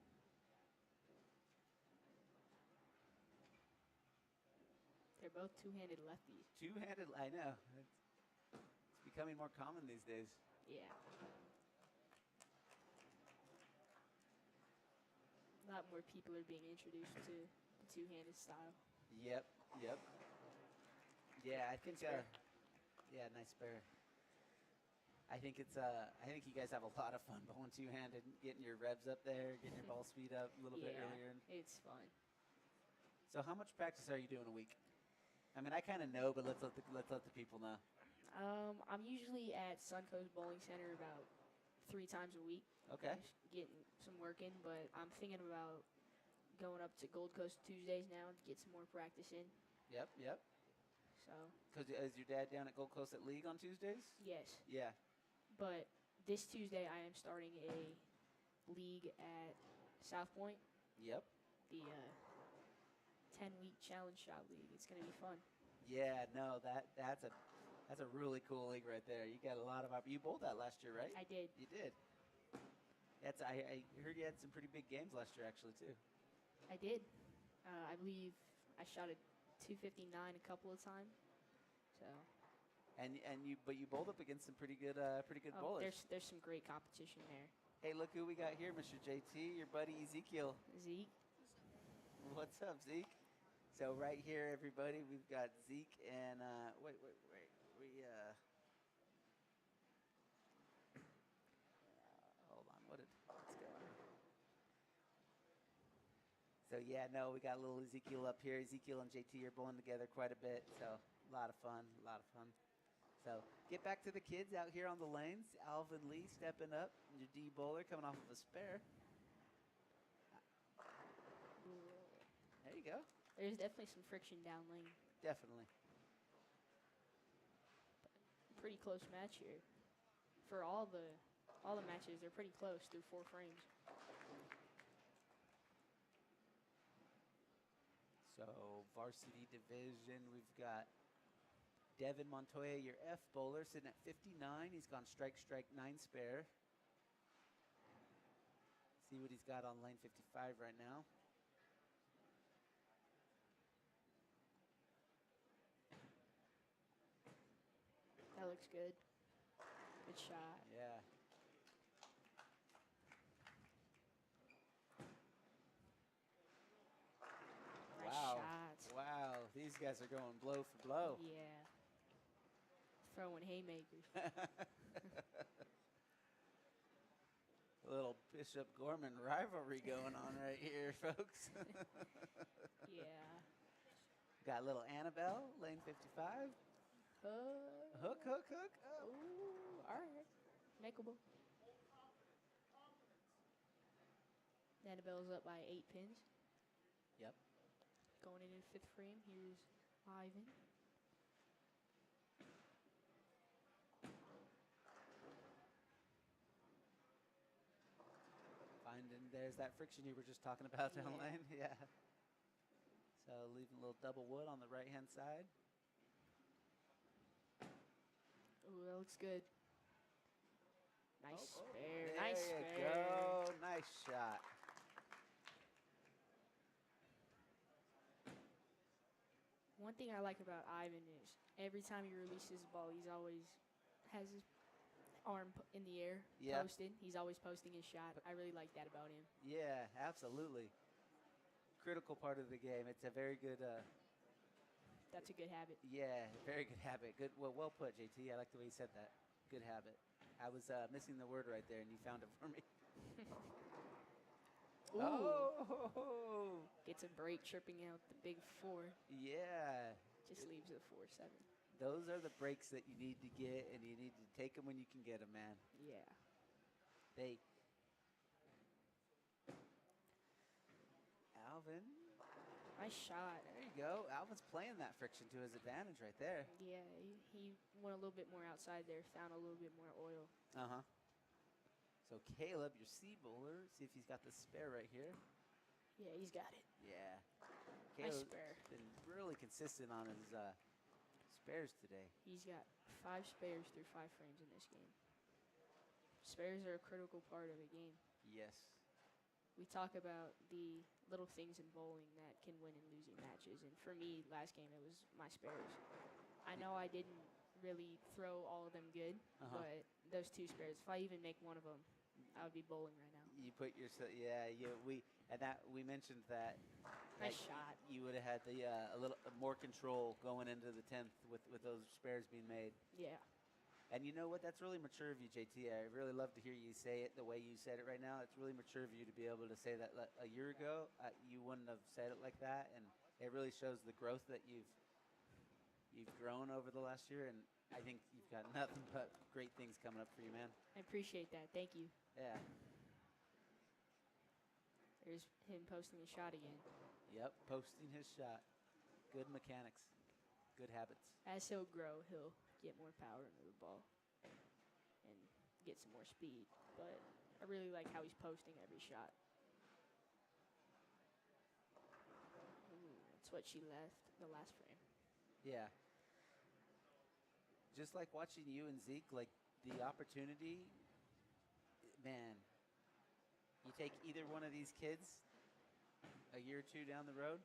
They're both 2-handed lefties. Two-handed, I know. It's becoming more common these days. Yeah. A lot more people are being introduced to the two-handed style. Yep. Yeah, I think. Good spare. Yeah, nice spare. I think it's. I think you guys have a lot of fun bowling two-handed, getting your revs up there, getting your ball speed up a little bit earlier. It's fun. So, how much practice are you doing a week? I mean, I kind of know, but let's let the people know. I'm usually at Suncoast Bowling Center about 3 times a week. Okay. Getting some work in, but I'm thinking about going up to Gold Coast Tuesdays now to get some more practice in. Yep. So. Because is your dad down at Gold Coast at League on Tuesdays? Yes. Yeah. But this Tuesday I am starting a league at South Point. Yep. The 10-week challenge shot league. It's gonna be fun. Yeah. No, that's a really cool league right there. You got a lot of you bowled that last year, right? I did. You did. I heard you had some pretty big games last year, actually, too. I did. I believe I shot a 259 a couple of times. So. But you bowled up against some pretty good bowlers. There's some great competition there. Hey, look who we got here, Mr. JT, your buddy Ezekiel. Zeke. What's up, Zeke? So right here, everybody, we've got Zeke and wait. Hold on, what's going on? So yeah, no, we got little Ezekiel up here. Ezekiel and JT are bowling together quite a bit, so a lot of fun. So get back to the kids out here on the lanes. Alvin Lee stepping up, your D bowler coming off of a spare. There you go. There's definitely some friction down lane. Definitely. Pretty close match here. For all the matches, they're pretty close through 4 frames. So varsity division, we've got Devin Montoya, your F bowler, sitting at 59. He's gone strike, 9 spare. See what he's got on lane 55 right now. That looks good. Good shot. Yeah. Nice shot. Wow, these guys are going blow for blow. Yeah. Throwing haymakers. A little Bishop Gorman rivalry going on right here, folks. Yeah. Got a little Annabelle, lane 55. Hook. Oh. Ooh, all right. Makeable. Annabelle's up by 8 pins. Yep. Going into the 5th frame, here's Ivan. There's that friction you were just talking about down Yeah. lane. Yeah. So leaving a little double wood on the right-hand side. Ooh, that looks good. Nice spare. There Nice you spare. go. Nice shot. One thing I like about Ivan is every time he releases the ball, he's always has his arm in the air, Yep. posted. He's always posting his shot. I really like that about him. Yeah, absolutely. Critical part of the game. It's a very good, That's a good habit. yeah, very good habit. Good, well put, JT. I like the way you said that. Good habit. I was missing the word right there, and you found it for me. Ooh. Oh, Gets a break, tripping out the big 4. yeah. Just leaves a 4-7. Those are the breaks that you need to get, and you need to take them when you can get them, man. Yeah. Alvin. Nice shot. There you go. Alvin's playing that friction to his advantage right there. Yeah, he went a little bit more outside there, found a little bit more oil. Uh-huh. So Caleb, your C bowler, see if he's got the spare right here. Yeah, he's got it. Yeah. Nice Caleb's spare. been really consistent on his spares today. He's got 5 spares through 5 frames in this game. Spares are a critical part of a game. Yes. We talk about the little things in bowling that can win and losing matches, and for me, last game it was my spares. I know I didn't really throw all of them good. But those 2 spares, if I even make one of them, I would be bowling right now. You put yourself, we mentioned that. Nice shot. You would have had a little more control going into the 10th with those spares being made. Yeah. And you know what? That's really mature of you, JT. I really love to hear you say it the way you said it right now. It's really mature of you to be able to say that a year ago you wouldn't have said it like that, and it really shows the growth that you've grown over the last year. And I think you've got nothing but great things coming up for you, man. I appreciate that. Thank you. Yeah. There's him posting a shot again. Yep, posting his shot. Good mechanics. Good habits. As he'll grow, he'll get more power into the ball and get some more speed. But I really like how he's posting every shot. Ooh, that's what she left the last frame. Yeah. Just like watching you and Zeke, like the opportunity, man, you take either one of these kids a year or 2 down the road,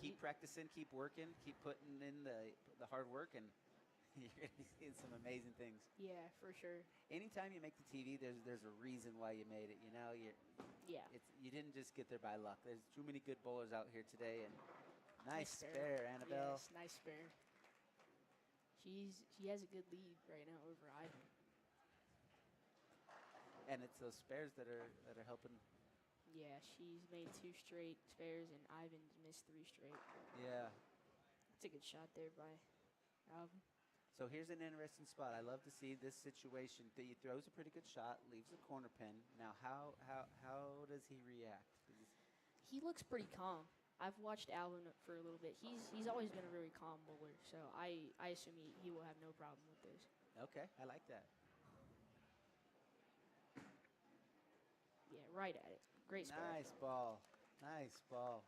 keep practicing, keep working, keep putting in the hard work, and you're going to be seeing some amazing things. Yeah, for sure. Anytime you make the TV, there's a reason why you made it. You know, you didn't just get there by luck. There's too many good bowlers out here today, and nice spare, Annabelle. Yes, nice spare. She has a good lead right now over Ivan. And it's those spares that are helping. Yeah, she's made 2 straight spares, and Ivan's missed 3 straight. Yeah. That's a good shot there by Alvin. So here's an interesting spot. I love to see this situation. He throws a pretty good shot, leaves a corner pin. Now, how does he react? He looks pretty calm. I've watched Alvin for a little bit. He's always been a really calm bowler, so I assume he will have no problem with this. Okay, I like that. Yeah, right at it. Great spare. Nice ball. Nice ball.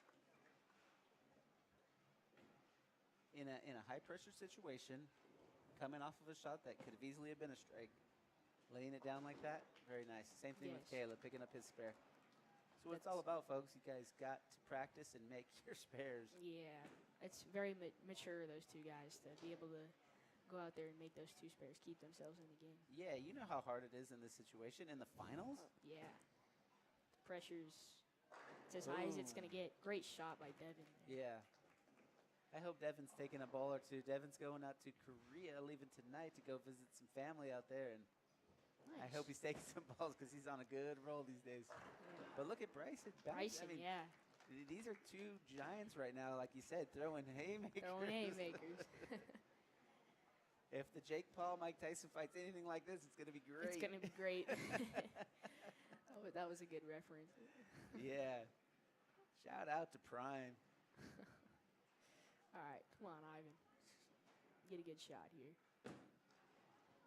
In a high pressure situation, coming off of a shot that could have easily have been a strike, laying it down like that, very nice. Same thing with Caleb, picking up his spare. So what it's all about, folks. You guys got to practice and make your spares. Yeah, it's very mature, those 2 guys, to be able to go out there and make those 2 spares, keep themselves in the game. Yeah, you know how hard it is in this situation. In the finals? Yeah. The pressure's as high as it's going to get. Great shot by Devin. Yeah. I hope Devin's taking a ball or 2. Devin's going out to Korea, leaving tonight to go visit some family out there. And nice. I hope he's taking some balls because he's on a good roll these days. Yeah. But look at Bryson. Bryson, yeah. These are 2 giants right now, like you said, throwing haymakers. Throwing haymakers. If the Jake Paul, Mike Tyson fight's anything like this, it's going to be great. It's going to be great. Oh, that was a good reference. Yeah. Shout out to Prime. All right, come on, Ivan. Get a good shot here.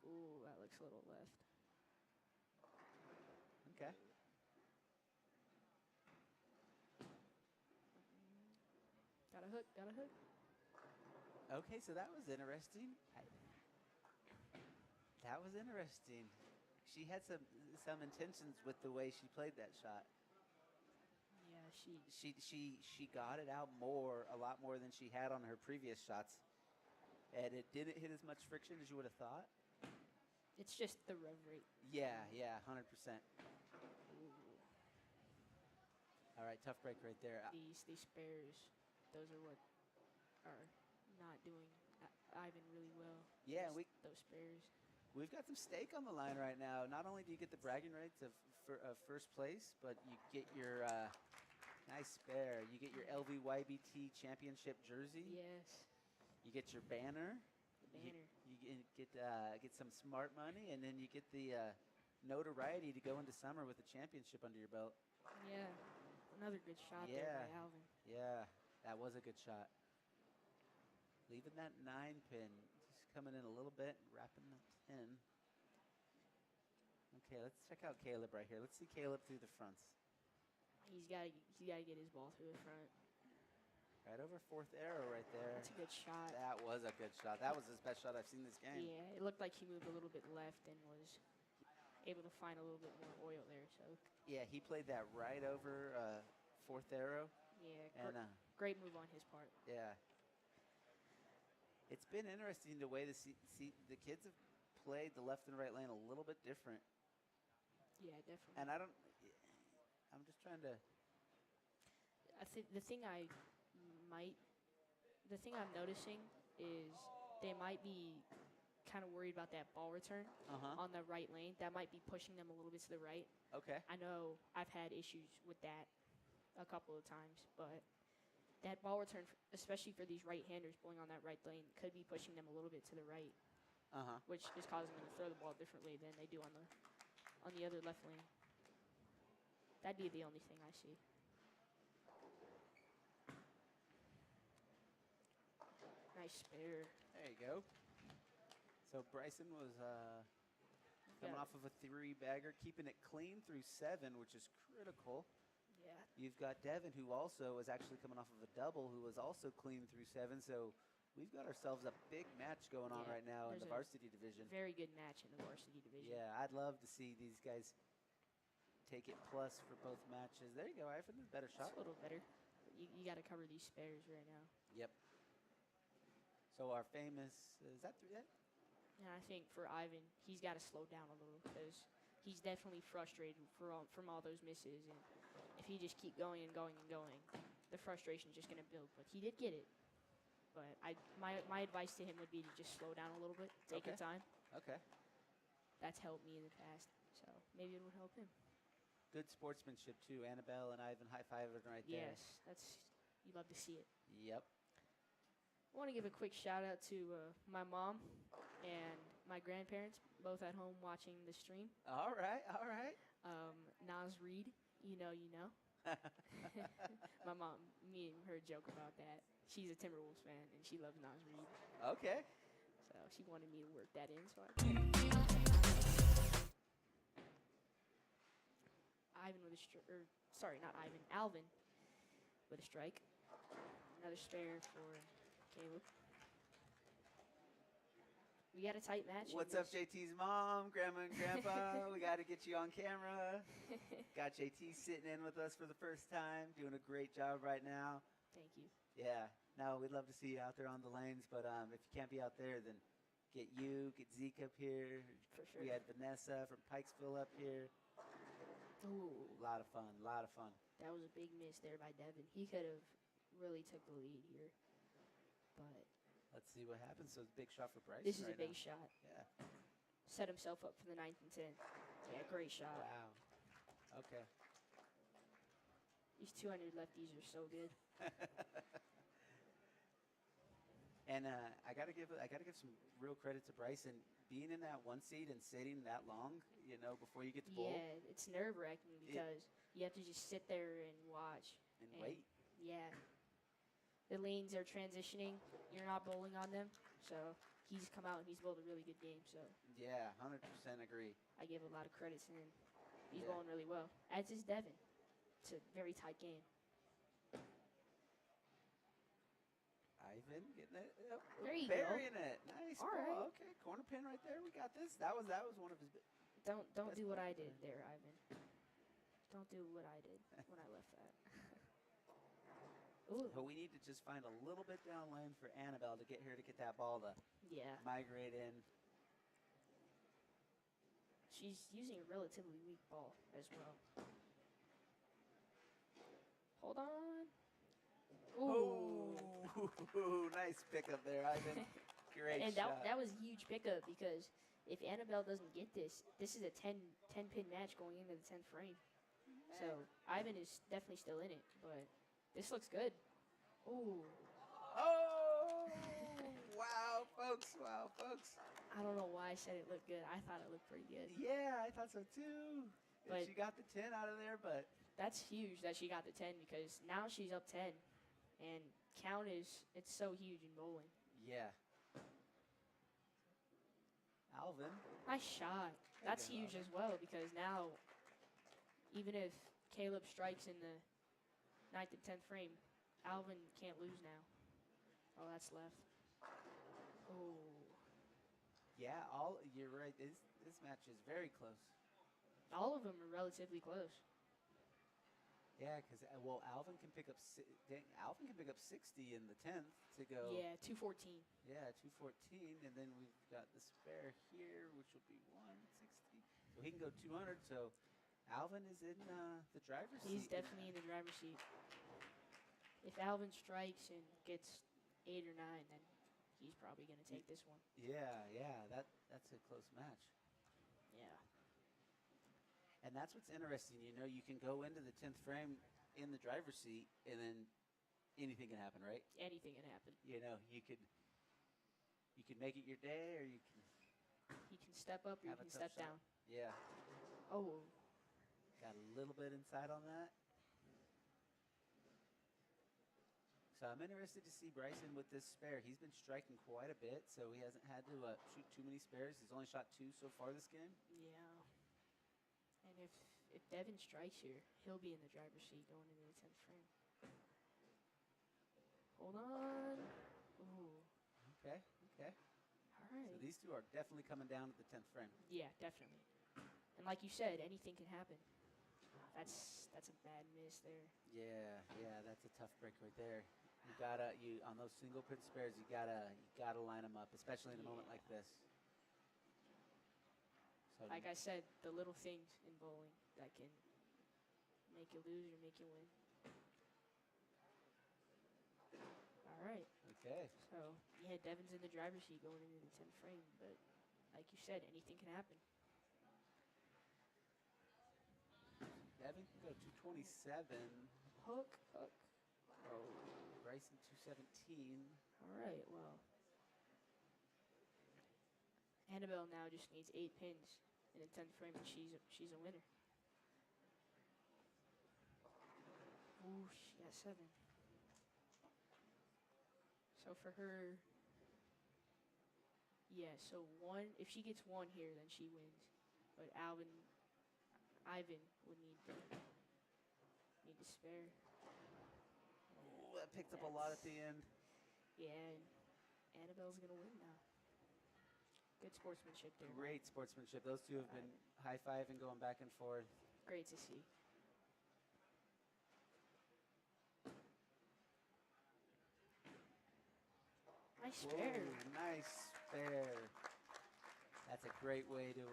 Ooh, that looks a little left. Okay. Got a hook, got a hook. Okay, so that was interesting. That was interesting. She had some intentions with the way she played that shot. Yeah, she got it out a lot more than she had on her previous shots, and it didn't hit as much friction as you would have thought. It's just the rev rate. Yeah, 100%. All right, tough break right there. These spares, those are what are not doing Ivan really well. Yeah, those spares. We've got some stake on the line right now. Not only do you get the bragging rights of first place, but you get your nice spare. You get your LVYBT championship jersey. Yes. You get your banner. The banner. You get some smart money, and then you get the notoriety to go into summer with a championship under your belt. Yeah. Another good shot there by Alvin. Yeah, that was a good shot. Leaving that 9 pin, just coming in a little bit, wrapping the 10. Okay, let's check out Caleb right here. Let's see Caleb through the fronts. He's got to get his ball through the front. Right over 4th arrow right there. That's a good shot. That was a good shot. That was his best shot I've seen this game. Yeah, it looked like he moved a little bit left and was able to find a little bit more oil there. So yeah, he played that right over 4th arrow. Yeah, and great move on his part. Yeah. It's been interesting the way see the kids have played the left and right lane a little bit different. Yeah, definitely. And I'm just trying to. I think the thing I'm noticing is they might be kind of worried about that ball return on the right lane. That might be pushing them a little bit to the right. Okay. I know I've had issues with that a couple of times, but that ball return, especially for these right-handers pulling on that right lane, could be pushing them a little bit to the right, which is causing them to throw the ball differently than they do on the other left lane. That'd be the only thing I see. Nice spare. There you go. So Bryson was coming off of a 3-bagger, keeping it clean through 7, which is critical. Yeah. You've got Devin, who also is actually coming off of a double, who was also clean through 7. So we've got ourselves a big match going on right now in the varsity division. Very good match in the varsity division. Yeah, I'd love to see these guys take it plus for both matches. There you go, Ivan. Better shot. It's a little better. You got to cover these spares right now. Yep. So our famous, is that 3 yet? And I think for Ivan, he's got to slow down a little because he's definitely frustrated from all those misses. And if he just keep going and going and going, the frustration's just going to build. But he did get it. But my advice to him would be to just slow down a little bit, take your time. Okay. That's helped me in the past, so maybe it would help him. Good sportsmanship too. Annabelle and Ivan high-fiving right there. Yes, you love to see it. Yep. I want to give a quick shout out to my mom and my grandparents, both at home watching the stream. All right, all right. Naz Reed, you know. My mom, me and her joke about that. She's a Timberwolves fan, and she loves Naz Reed. Okay. So she wanted me to work that in, so I Alvin with a strike. Another spare for Caleb. We got a tight match. What's up, JT's mom, grandma, and grandpa? We got to get you on camera. Got JT sitting in with us for the first time, doing a great job right now. Thank you. Yeah. No, we'd love to see you out there on the lanes, but if you can't be out there, then get Zeke up here. For sure. We had Vanessa from Pikesville up here. Ooh. A lot of fun, a lot of fun. That was a big miss there by Devin. He could have really took the lead here, but let's see what happens. So it's a big shot for Bryce. This is a big shot. Yeah. Set himself up for the 9th and 10th. Yeah, great shot. Wow. Okay. These 200 lefties are so good. And I gotta give some real credit to Bryson being in that 1 seed and sitting that long. Before you get to bowl. Yeah, it's nerve-wracking because you have to just sit there and watch and wait. Yeah. The lanes are transitioning. You're not bowling on them, so he's come out and he's bowled a really good game. So yeah, 100% agree. I give a lot of credit to him. He's bowling really well, as is Devin. It's a very tight game. Ivan getting it. There you burying go. it. Nice All ball. right. Okay, corner pin right there. We got this. That was one of his. Don't do what I did there, Ivan. Don't do what I did when I left that. Ooh. But we need to just find a little bit down lane for Annabelle to get here to get that ball to migrate in. She's using a relatively weak ball as well. Hold on. Ooh, nice pickup there, Ivan. Great and shot. that was a huge pickup because if Annabelle doesn't get this is a 10-pin match going into the 10th frame. So Ivan is definitely still in it, but this looks good. Ooh. Oh! Wow, folks. I don't know why I said it looked good. I thought it looked pretty good. Yeah, I thought so too. But she got the 10 out of there, but that's huge that she got the 10 because now she's up 10. And count it's so huge in bowling. Yeah. Alvin. Nice shot. That's huge as well because now, even if Caleb strikes in the 9th and 10th frame, Alvin can't lose now. Oh, that's left. Oh. Yeah, you're right. This match is very close. All of them are relatively close. Yeah, because well, Alvin can pick up Alvin can pick up 60 in the 10th to go. Yeah, 214. Yeah, 214, and then we've got the spare here, which will be 160. So he can go 200. So Alvin is in the driver's seat. He's definitely in the driver's seat. If Alvin strikes and gets 8 or 9, then he's probably going to take this one. Yeah, that's a close match. Yeah. And that's what's interesting. You know, you can go into the 10th frame in the driver's seat, and then anything can happen, right? Anything can happen. You know, you could make it your day, or you can. He can step up, or you can step down. Yeah. Oh. Got a little bit inside on that. So I'm interested to see Bryson with this spare. He's been striking quite a bit, so he hasn't had to shoot too many spares. He's only shot 2 so far this game. Yeah. And if Devin strikes here, he'll be in the driver's seat going into the 10th frame. Hold on. Ooh. Okay. All right. So these two are definitely coming down at the 10th frame. Yeah, definitely. And like you said, anything can happen. That's a bad miss there. Yeah, that's a tough break right there. You gotta on those single pin spares. You gotta line them up, especially in a moment like this. So like I said, the little things in bowling that can make you lose or make you win. All right. Okay. So yeah, Devin's in the driver's seat going into the 10th frame, but like you said, anything can happen. Devin can go 227. Hook. Oh, Bryson 217. All right, well. Annabelle now just needs 8 pins in the 10th frame, and she's a winner. Ooh, she got 7. So for her, yeah, so 1, if she gets 1 here, then she wins. But Ivan would need the spare. Ooh, that picked up a lot at the end. Yeah, Annabelle's going to win now. Good sportsmanship there. Great sportsmanship. Those two have been high-fiving, going back and forth. Great to see. Nice spare. Whoa, nice spare. That's a great way to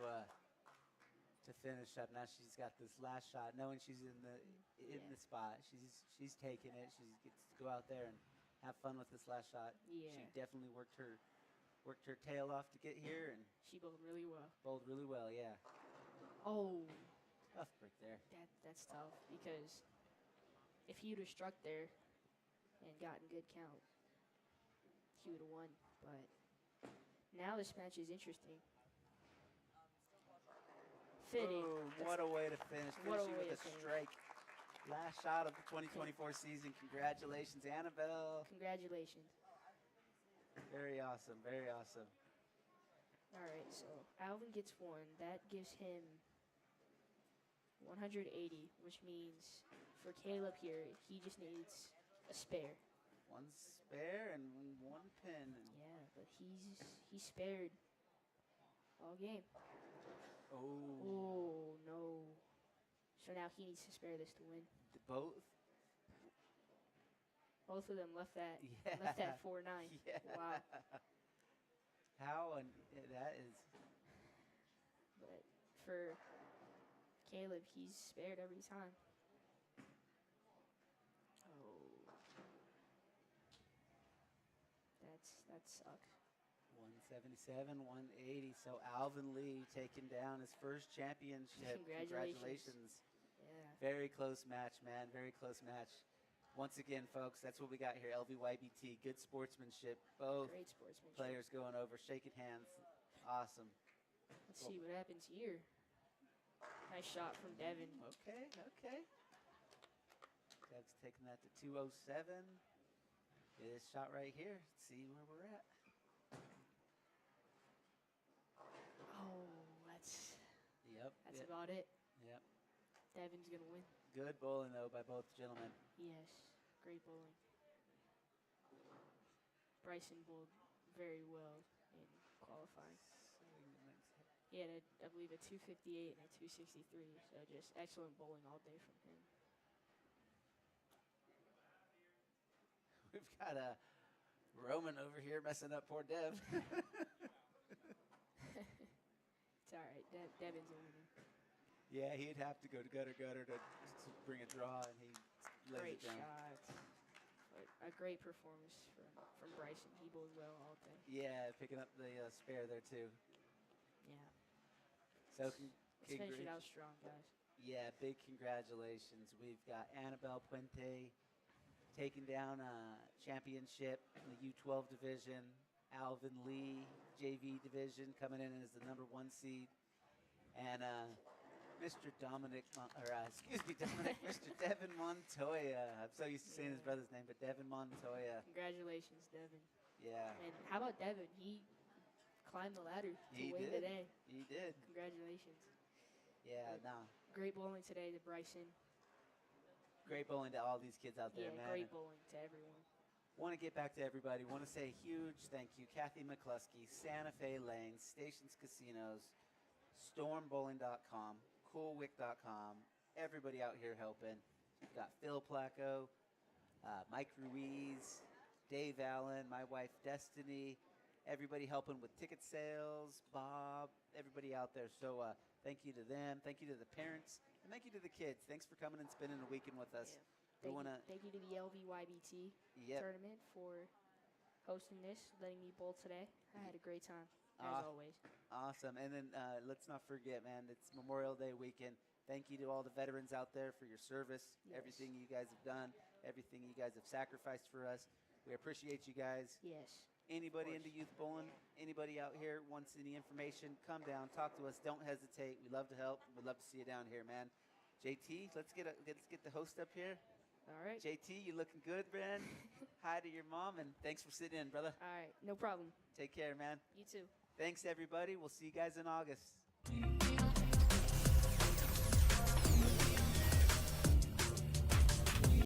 finish up. Now she's got this last shot, knowing she's in the spot. She's taking it. She gets to go out there and have fun with this last shot. Yeah. She definitely worked her tail off to get here, and she bowled really well. Yeah. Oh. Tough break there. That's tough, because if he would have struck there and gotten good count, he would have won. But now this match is interesting. Fitting. Oh, what a way to finish. Finishing with a strike. Last shot of the 2024 season. Congratulations, Annabelle. Congratulations. Very awesome. Very awesome. All right, so Alvin gets 1. That gives him 180, which means for Caleb here, he just needs a spare. 1 spare and 1 pin. Yeah, but he's spared all game. Oh, no. So now he needs to spare this to win. Both of them left that 4-9. Yeah. Wow. How? And that is. But for Caleb, he's spared every time. Oh. That sucks. 177, 180. So Alvin Lee taking down his first championship. Congratulations. Yeah. Very close match, man. Very close match. Once again, folks, that's what we got here. LVYBT, good sportsmanship. Both great sportsmanship. Players going over, shaking hands. Awesome. Let's see what happens here. Nice shot from Devin. Okay. Dev's taking that to 207. Get this shot right here. Let's see where we're at. Oh, that's Yep. about it. Yep. Devin's going to win. Good bowling, though, by both gentlemen. Yes, great bowling. Bryson bowled very well in qualifying. He had, I believe, a 258 and a 263, so just excellent bowling all day from him. We've got Roman over here messing up poor Dev. It's all right. Devin's a winner. Yeah, he'd have to go to gutter to bring a draw, and he lays Great it down. shots. A great performance from Bryson. He bowled well all day. Yeah, picking up the spare there too. Yeah. So Let's finish it out strong, guys. Yeah, big congratulations. We've got Annabelle Puente taking down a championship in the U12 division. Alvin Lee, JV division, coming in as the number 1 seed. And Mr. Dominic, Mr. Devin Montoya. I'm so used to saying his brother's name, but Devin Montoya. Congratulations, Devin. Yeah. And how about Devin? He climbed the ladder to win today. He did. Congratulations. Yeah, no. Great bowling today to Bryson. Great bowling to all these kids out there, Yeah, man. great bowling to everyone. Want to get back to everybody. Want to say a huge thank you. Kathy McCluskey, Santa Fe Lanes, Stations Casinos, StormBowling.com, CoolWick.com. Everybody out here helping. We've got Phil Placco, Mike Ruiz, Dave Allen, my wife Destiny. Everybody helping with ticket sales, Bob, everybody out there. So thank you to them. Thank you to the parents. And thank you to the kids. Thanks for coming and spending a weekend with us. Yeah. Thank you to the LVYBT tournament for hosting this, letting me bowl today. I had a great time, as always. Awesome. And then let's not forget, man, it's Memorial Day weekend. Thank you to all the veterans out there for your service, everything you guys have done, everything you guys have sacrificed for us. We appreciate you guys. Yes. Anybody into youth bowling, anybody out here wants any information, come down, talk to us. Don't hesitate. We love to help. We'd love to see you down here, man. JT, let's get the host up here. All right. JT, you looking good, man. Hi to your mom, and thanks for sitting in, brother. All right. No problem. Take care, man. You too. Thanks, everybody. We'll see you guys in August.